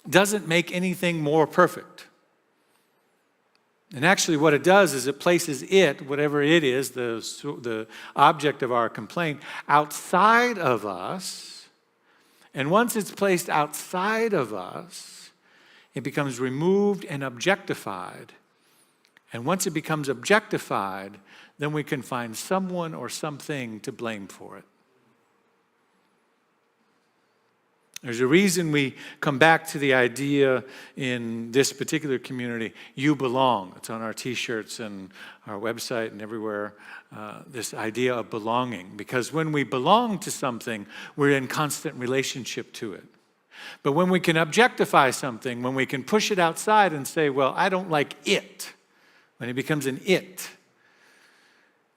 doesn't make anything more perfect. And actually what it does is it places it, whatever it is, the object of our complaint, outside of us. And once it's placed outside of us, it becomes removed and objectified. And once it becomes objectified, then we can find someone or something to blame for it. There's a reason we come back to the idea in this particular community, you belong. It's on our t-shirts and our website and everywhere, this idea of belonging. Because when we belong to something, we're in constant relationship to it. But when we can objectify something, when we can push it outside and say, well, I don't like it, when it becomes an it,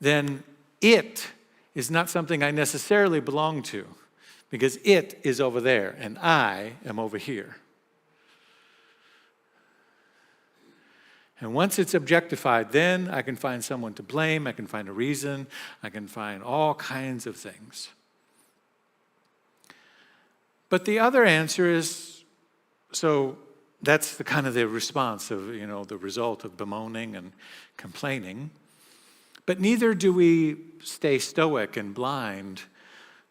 then it is not something I necessarily belong to. Because it is over there, and I am over here. And once it's objectified, then I can find someone to blame, I can find a reason, I can find all kinds of things. But the other answer is, so that's the kind of the response of, the result of bemoaning and complaining. But neither do we stay stoic and blind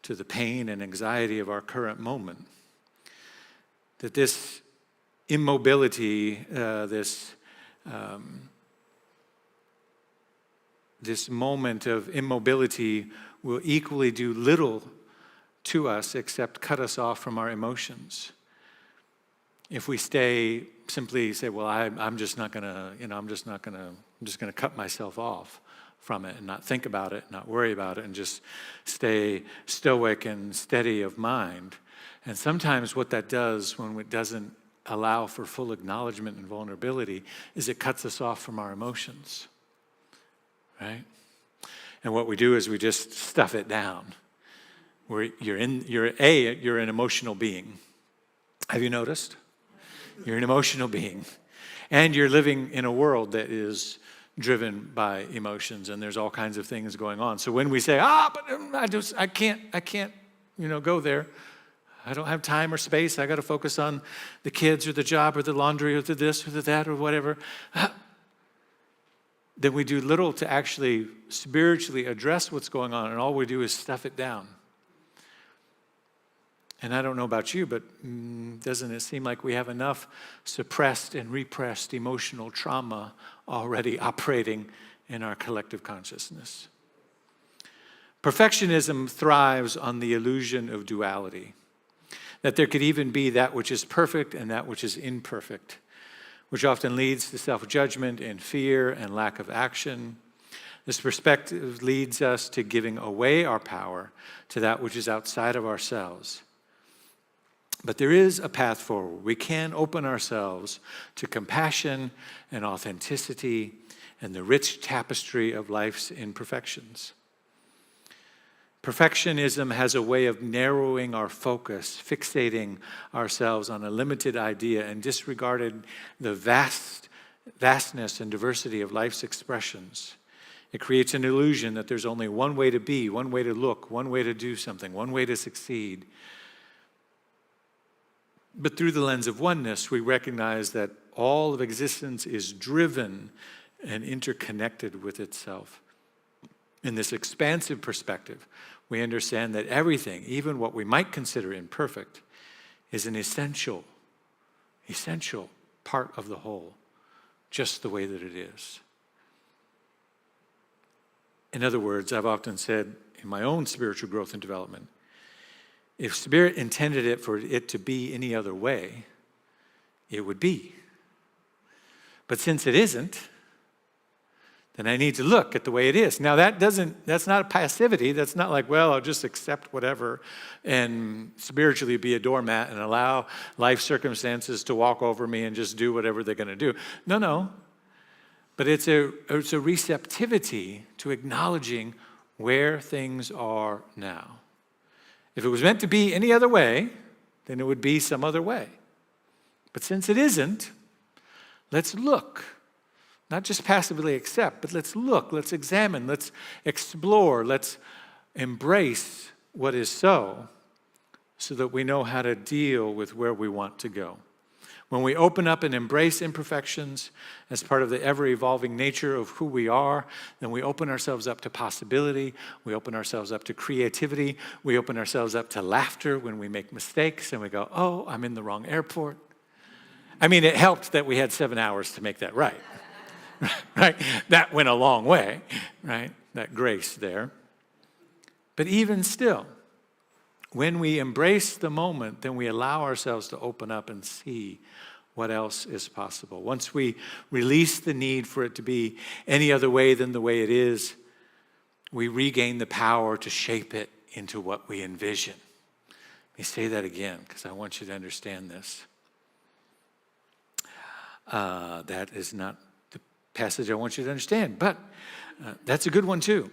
to the pain and anxiety of our current moment. That this immobility, this this moment of immobility will equally do little to us except cut us off from our emotions. If we simply say, well, I'm just going to cut myself off from it and not think about it, not worry about it, and just stay stoic and steady of mind. And sometimes what that does when it doesn't allow for full acknowledgement and vulnerability is it cuts us off from our emotions, right? And what we do is we just stuff it down. You're an emotional being. Have you noticed? You're an emotional being. And you're living in a world that is driven by emotions, and there's all kinds of things going on. So when we say, but I can't, go there. I don't have time or space. I got to focus on the kids or the job or the laundry or the this or the that or whatever. Then we do little to actually spiritually address what's going on, and all we do is stuff it down. And I don't know about you, but doesn't it seem like we have enough suppressed and repressed emotional trauma already operating in our collective consciousness? Perfectionism thrives on the illusion of duality, that there could even be that which is perfect and that which is imperfect, which often leads to self-judgment and fear and lack of action. This perspective leads us to giving away our power to that which is outside of ourselves. But there is a path forward. We can open ourselves to compassion and authenticity and the rich tapestry of life's imperfections. Perfectionism has a way of narrowing our focus, fixating ourselves on a limited idea, and disregarding the vastness and diversity of life's expressions. It creates an illusion that there's only one way to be, one way to look, one way to do something, one way to succeed. But through the lens of oneness, we recognize that all of existence is driven and interconnected with itself. In this expansive perspective, we understand that everything, even what we might consider imperfect, is an essential part of the whole, just the way that it is. In other words, I've often said in my own spiritual growth and development, if Spirit intended it for it to be any other way, it would be. But since it isn't, then I need to look at the way it is. Now that's not a passivity. That's not like, well, I'll just accept whatever and spiritually be a doormat and allow life circumstances to walk over me and just do whatever they're going to do. No. But it's a receptivity to acknowledging where things are now. If it was meant to be any other way, then it would be some other way. But since it isn't, let's look. Not just passively accept, but let's look, let's examine, let's explore, let's embrace what is so that we know how to deal with where we want to go. When we open up and embrace imperfections as part of the ever-evolving nature of who we are, then we open ourselves up to possibility, we open ourselves up to creativity, we open ourselves up to laughter when we make mistakes and we go, oh, I'm in the wrong airport. I mean, it helped that we had 7 hours to make that right. Right? That went a long way, right? That grace there. But even still, when we embrace the moment, then we allow ourselves to open up and see what else is possible. Once we release the need for it to be any other way than the way it is, we regain the power to shape it into what we envision. Let me say that again, because I want you to understand this. That is not the passage I want you to understand, but that's a good one too.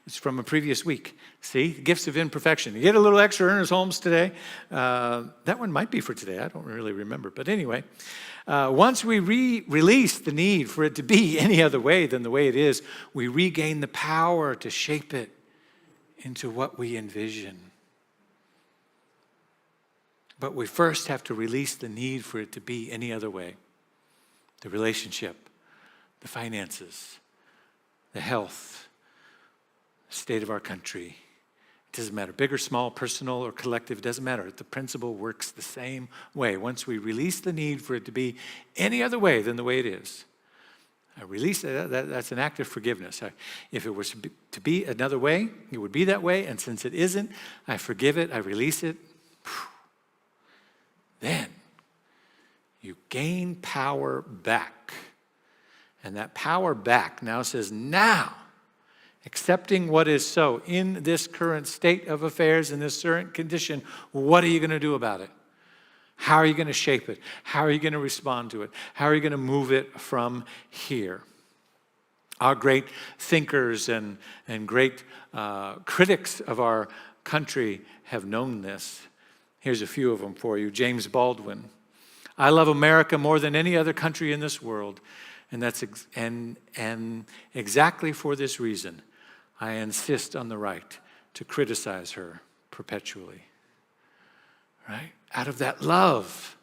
It's from a previous week. See, gifts of imperfection. You get a little extra Ernest Holmes today. That one might be for today. I don't really remember. But anyway, once we release the need for it to be any other way than the way it is, we regain the power to shape it into what we envision. But we first have to release the need for it to be any other way. The relationship, the finances, the health, state of our country. It doesn't matter, big or small, personal or collective, it doesn't matter. The principle works the same way. Once we release the need for it to be any other way than the way it is, I release it. That's an act of forgiveness. If it was to be another way, it would be that way. And since it isn't, I forgive it. I release it. Then you gain power back. And that power back now says, now, accepting what is so in this current state of affairs, in this current condition, what are you going to do about it? How are you going to shape it? How are you going to respond to it? How are you going to move it from here? Our great thinkers and great critics of our country have known this. Here's a few of them for you. James Baldwin. I love America more than any other country in this world. And that's exactly for this reason, I insist on the right to criticize her perpetually. Right? Out of that love,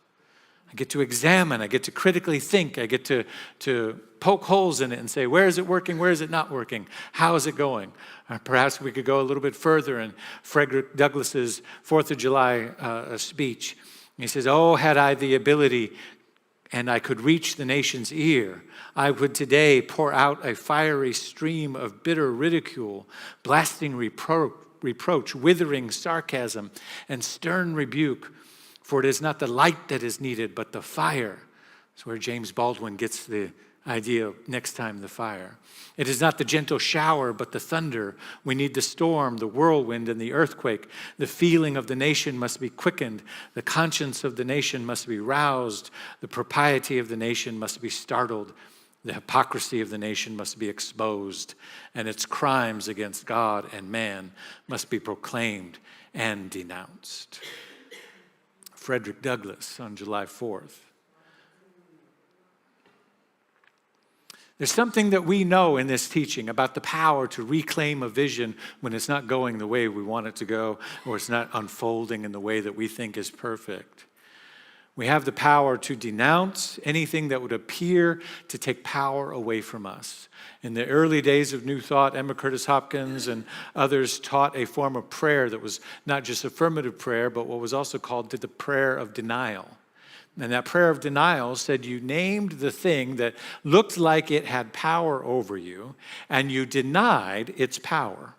I get to examine, I get to critically think, I get to poke holes in it and say, where is it working, where is it not working, how is it going? Or perhaps we could go a little bit further in Frederick Douglass's 4th of July speech. He says, oh, had I the ability and I could reach the nation's ear, I would today pour out a fiery stream of bitter ridicule, blasting reproach, withering sarcasm, and stern rebuke. For it is not the light that is needed, but the fire. That's where James Baldwin gets the idea of next time, the fire. It is not the gentle shower, but the thunder. We need the storm, the whirlwind, and the earthquake. The feeling of the nation must be quickened. The conscience of the nation must be roused. The propriety of the nation must be startled. The hypocrisy of the nation must be exposed, and its crimes against God and man must be proclaimed and denounced. Frederick Douglass on July 4th. There's something that we know in this teaching about the power to reclaim a vision when it's not going the way we want it to go, or it's not unfolding in the way that we think is perfect. We have the power to denounce anything that would appear to take power away from us. In the early days of New Thought, Emma Curtis Hopkins and others taught a form of prayer that was not just affirmative prayer, but what was also called the prayer of denial. And that prayer of denial said you named the thing that looked like it had power over you, and you denied its power.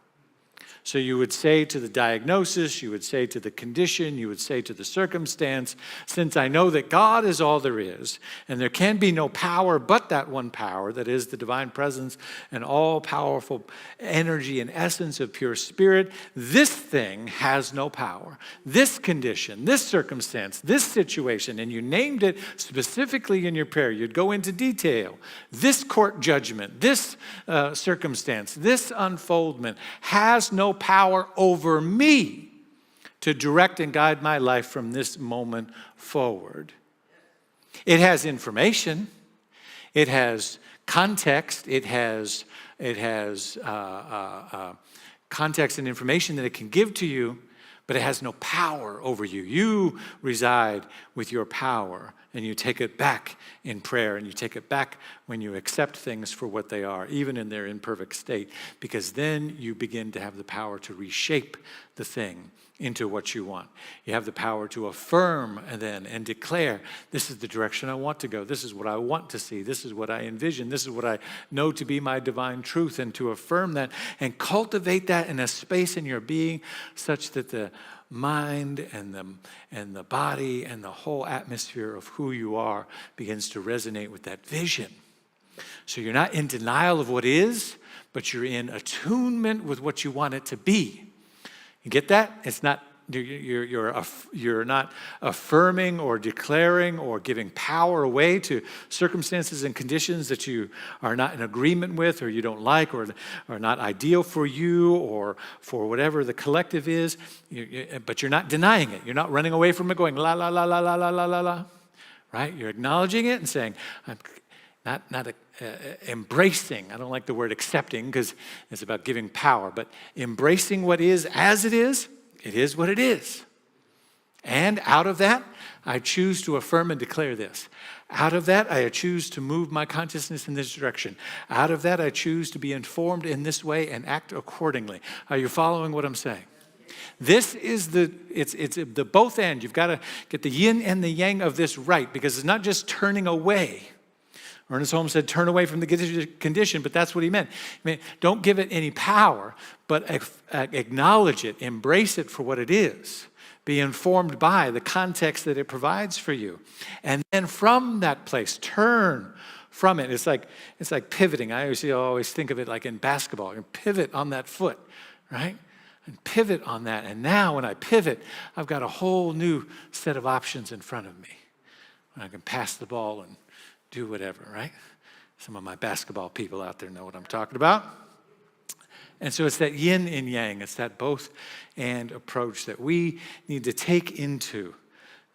So you would say to the diagnosis, you would say to the condition, you would say to the circumstance, since I know that God is all there is, and there can be no power but that one power, that is the divine presence and all-powerful energy and essence of pure spirit, this thing has no power. This condition, this circumstance, this situation, and you named it specifically in your prayer. You'd go into detail. This court judgment, this circumstance, this unfoldment has no power over me to direct and guide my life from this moment forward. It has information. It has context. It has context and information that it can give to you, but it has no power over you. You reside with your power, and you take it back in prayer, and you take it back when you accept things for what they are, even in their imperfect state, because then you begin to have the power to reshape the thing into what you want. You have the power to affirm and declare, this is the direction I want to go. This is what I want to see. This is what I envision. This is what I know to be my divine truth, and to affirm that and cultivate that in a space in your being such that the mind and the body and the whole atmosphere of who you are begins to resonate with that vision. So you're not in denial of what is, but you're in attunement with what you want it to be. You get that? It's not you're not affirming or declaring or giving power away to circumstances and conditions that you are not in agreement with, or you don't like, or are not ideal for you, or for whatever the collective is. But you're not denying it. You're not running away from it, going la la la la la la la la la. Right? You're acknowledging it and saying, I'm not embracing. I don't like the word accepting because it's about giving power, but embracing what is as it is. It is what it is. And out of that, I choose to affirm and declare this. Out of that, I choose to move my consciousness in this direction. Out of that, I choose to be informed in this way and act accordingly. Are you following what I'm saying? This is it's the both end. You've got to get the yin and the yang of this right, because it's not just turning away. Ernest Holmes said, turn away from the condition, but that's what he meant. I mean, don't give it any power, but acknowledge it, embrace it for what it is. Be informed by the context that it provides for you. And then from that place, turn from it. It's like pivoting. I always think of it like in basketball. You pivot on that foot, right? And pivot on that. And now when I pivot, I've got a whole new set of options in front of me. I can pass the ball and do whatever, right? Some of my basketball people out there know what I'm talking about. And so it's that yin and yang. It's that both and approach that we need to take into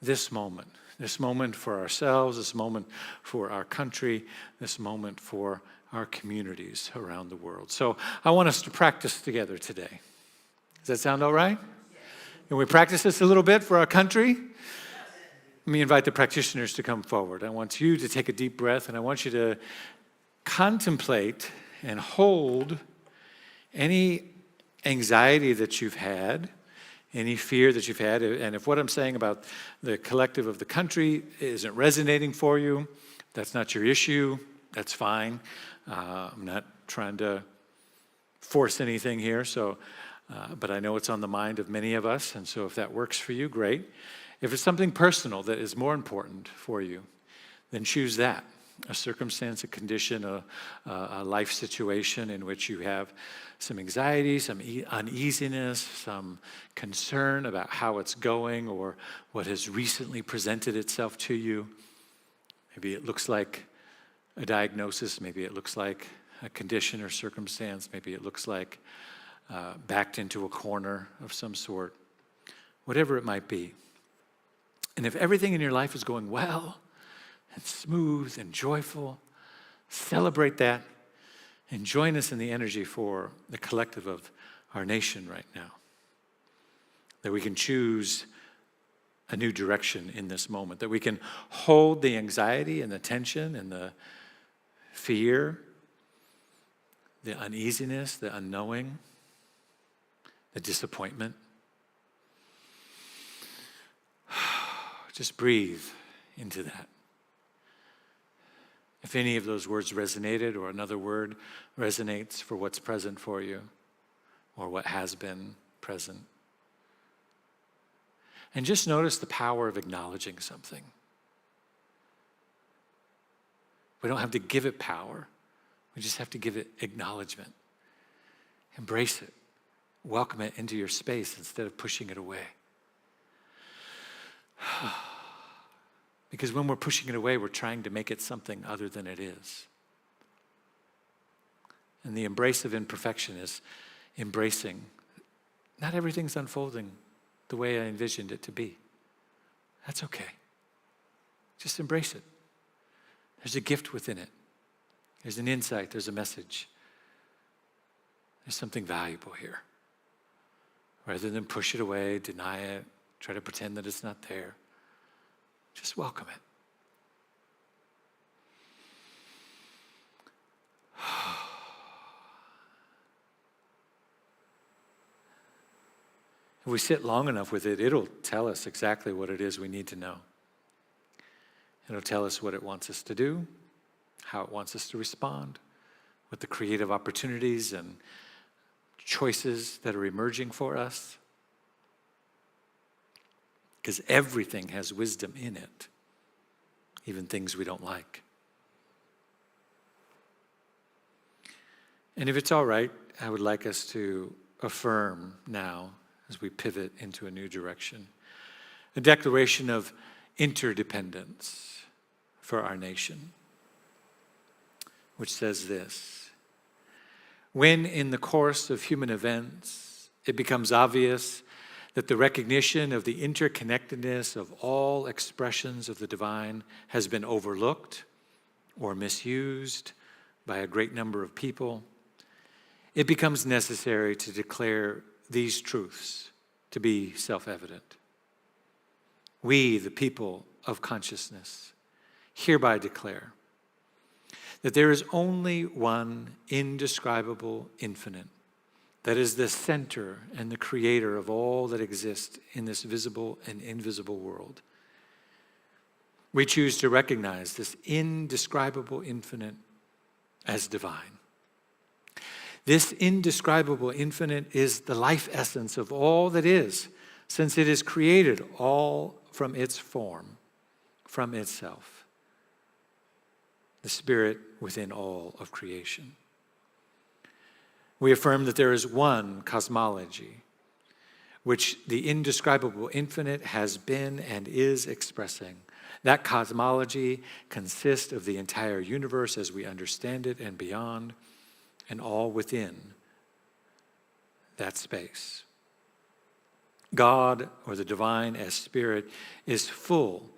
this moment for ourselves, this moment for our country, this moment for our communities around the world. So I want us to practice together today. Does that sound all right? Can we practice this a little bit for our country? Let me invite the practitioners to come forward. I want you to take a deep breath, and I want you to contemplate and hold any anxiety that you've had, any fear that you've had. And if what I'm saying about the collective of the country isn't resonating for you, that's not your issue, that's fine. I'm not trying to force anything here, but I know it's on the mind of many of us, and so if that works for you, great. If it's something personal that is more important for you, then choose that. A circumstance, a condition, a life situation in which you have some anxiety, some uneasiness, some concern about how it's going or what has recently presented itself to you. Maybe it looks like a diagnosis. Maybe it looks like a condition or circumstance. Maybe it looks like backed into a corner of some sort. Whatever it might be. And if everything in your life is going well and smooth and joyful, celebrate that and join us in the energy for the collective of our nation right now. That we can choose a new direction in this moment. That we can hold the anxiety and the tension and the fear, the uneasiness, the unknowing, the disappointment. Just breathe into that. If any of those words resonated or another word resonates for what's present for you or what has been present. And just notice the power of acknowledging something. We don't have to give it power. We just have to give it acknowledgement. Embrace it. Welcome it into your space instead of pushing it away. Because when we're pushing it away, we're trying to make it something other than it is. And the embrace of imperfection is embracing not everything's unfolding the way I envisioned it to be. That's okay. Just embrace it. There's a gift within it. There's an insight. There's a message. There's something valuable here. Rather than push it away, deny it, try to pretend that it's not there. Just welcome it. If we sit long enough with it, it'll tell us exactly what it is we need to know. It'll tell us what it wants us to do, how it wants us to respond, what the creative opportunities and choices that are emerging for us. Because everything has wisdom in it, even things we don't like. And if it's all right, I would like us to affirm now, as we pivot into a new direction, a declaration of interdependence for our nation, which says this: when in the course of human events, it becomes obvious that the recognition of the interconnectedness of all expressions of the divine has been overlooked or misused by a great number of people, it becomes necessary to declare these truths to be self-evident. We, the people of consciousness, hereby declare that there is only one indescribable infinite that is the center and the creator of all that exists in this visible and invisible world. We choose to recognize this indescribable infinite as divine. This indescribable infinite is the life essence of all that is, since it is created all from its form, from itself. The Spirit within all of creation. We affirm that there is one cosmology, which the indescribable infinite has been and is expressing. That cosmology consists of the entire universe as we understand it and beyond, and all within that space. God, or the divine as spirit, is full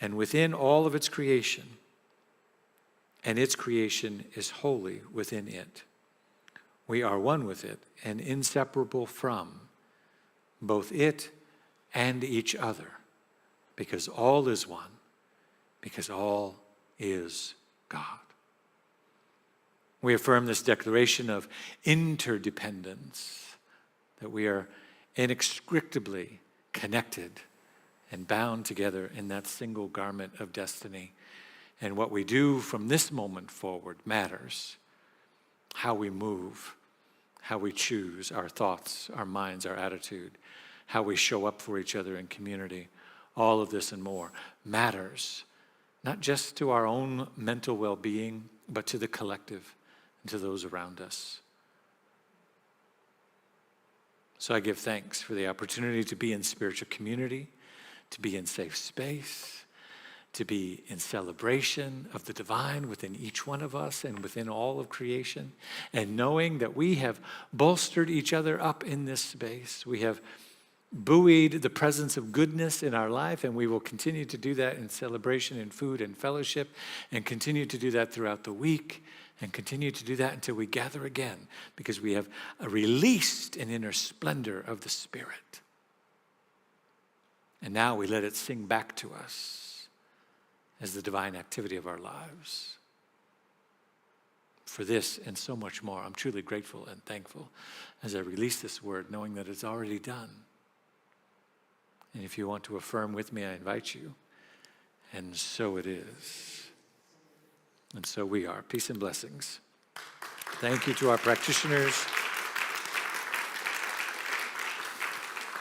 and within all of its creation, and its creation is wholly within it. We are one with it and inseparable from both it and each other, because all is one, because all is God. We affirm this declaration of interdependence, that we are inextricably connected and bound together in that single garment of destiny. And what we do from this moment forward matters. How we move, how we choose, our thoughts, our minds, our attitude, how we show up for each other in community, all of this and more matters, not just to our own mental well-being, but to the collective and to those around us. So I give thanks for the opportunity to be in spiritual community, to be in safe space, to be in celebration of the divine within each one of us and within all of creation, and knowing that we have bolstered each other up in this space. We have buoyed the presence of goodness in our life, and we will continue to do that in celebration and food and fellowship, and continue to do that throughout the week, and continue to do that until we gather again, because we have released an inner splendor of the Spirit. And now we let it sing back to us as the divine activity of our lives. For this and so much more, I'm truly grateful and thankful as I release this word, knowing that it's already done. And if you want to affirm with me, I invite you. And so it is. And so we are. Peace and blessings. Thank you to our practitioners.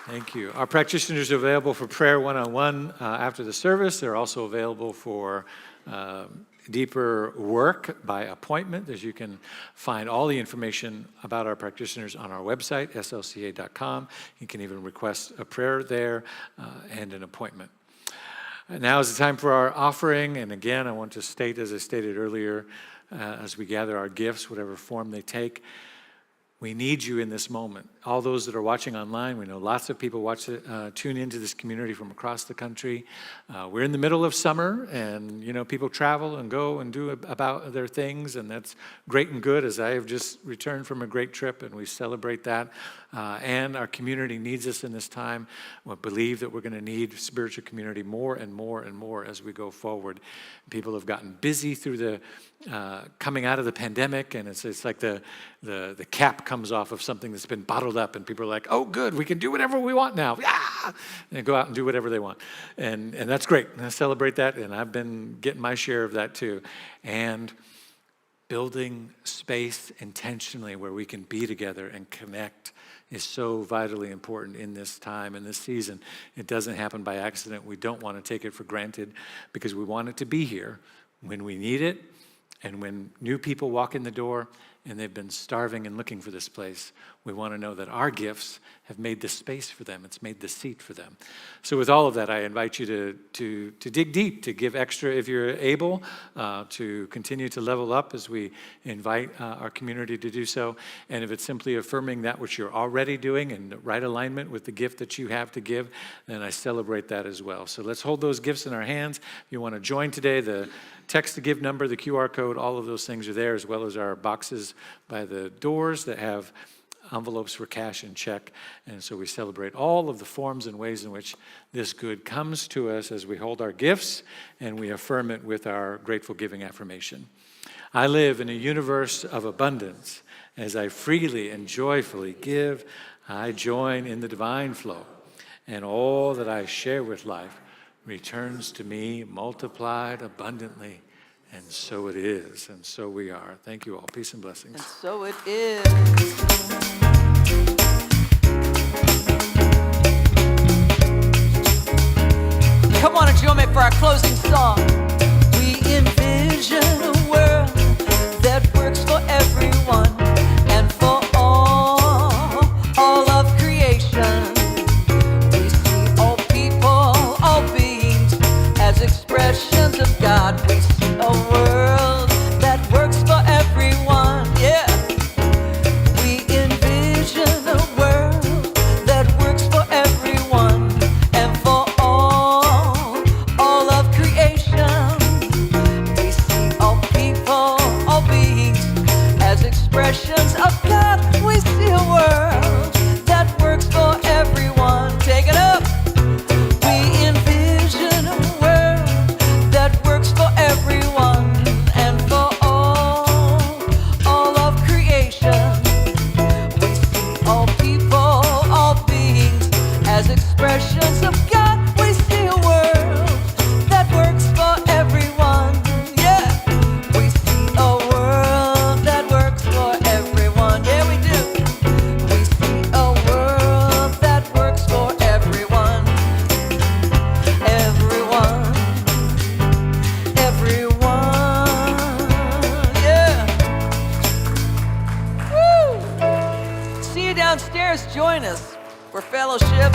Thank you. Our practitioners are available for prayer one-on-one after the service. They're also available for deeper work by appointment, as you can find all the information about our practitioners on our website, slca.com. You can even request a prayer there and an appointment. Now is the time for our offering. And again, I want to state, as I stated earlier, as we gather our gifts, whatever form they take, we need you in this moment. All those that are watching online, we know lots of people tune into this community from across the country. We're in the middle of summer, and people travel and go and do about their things, and that's great and good, as I have just returned from a great trip, and we celebrate that. And our community needs us in this time. We believe that we're going to need spiritual community more and more and more as we go forward. People have gotten busy through the coming out of the pandemic, and it's like the cap comes off of something that's been bottled up, and people are like, oh, good, we can do whatever we want now. Yeah! And go out and do whatever they want. And that's great. And I celebrate that, and I've been getting my share of that too. And building space intentionally where we can be together and connect is so vitally important in this time, in this season. It doesn't happen by accident. We don't want to take it for granted, because we want it to be here when we need it. And when new people walk in the door and they've been starving and looking for this place, we want to know that our gifts have made the space for them. It's made the seat for them. So with all of that, I invite you to dig deep, to give extra if you're able, to continue to level up as we invite our community to do so. And if it's simply affirming that which you're already doing in the right alignment with the gift that you have to give, then I celebrate that as well. So let's hold those gifts in our hands. If you want to join today, the text to give number, the QR code, all of those things are there, as well as our boxes by the doors that have envelopes for cash and check. And so we celebrate all of the forms and ways in which this good comes to us as we hold our gifts and we affirm it with our grateful giving affirmation. I live in a universe of abundance. As I freely and joyfully give, I join in the divine flow, and all that I share with life returns to me multiplied abundantly. And so it is, and so we are. Thank you all. Peace and blessings. And so it is. Come on and join me for our closing song. We envision a world that works for everyone and for all of creation. We see all people, all beings as expressions of God. We see a world that works for everyone, yeah. We envision a world that works for everyone and for all of creation. We see all people, all beings as expressions of God. We see a world that works for everyone. Take it up. We envision a world that works for everyone and for all of creation. We see all people, all beings as expressions of God. We see a world that works for everyone. Yeah, we see a world that works for everyone. Yeah, we do. We see a world that works for everyone. Everyone. Yeah. Woo! See you downstairs. Join us for fellowship.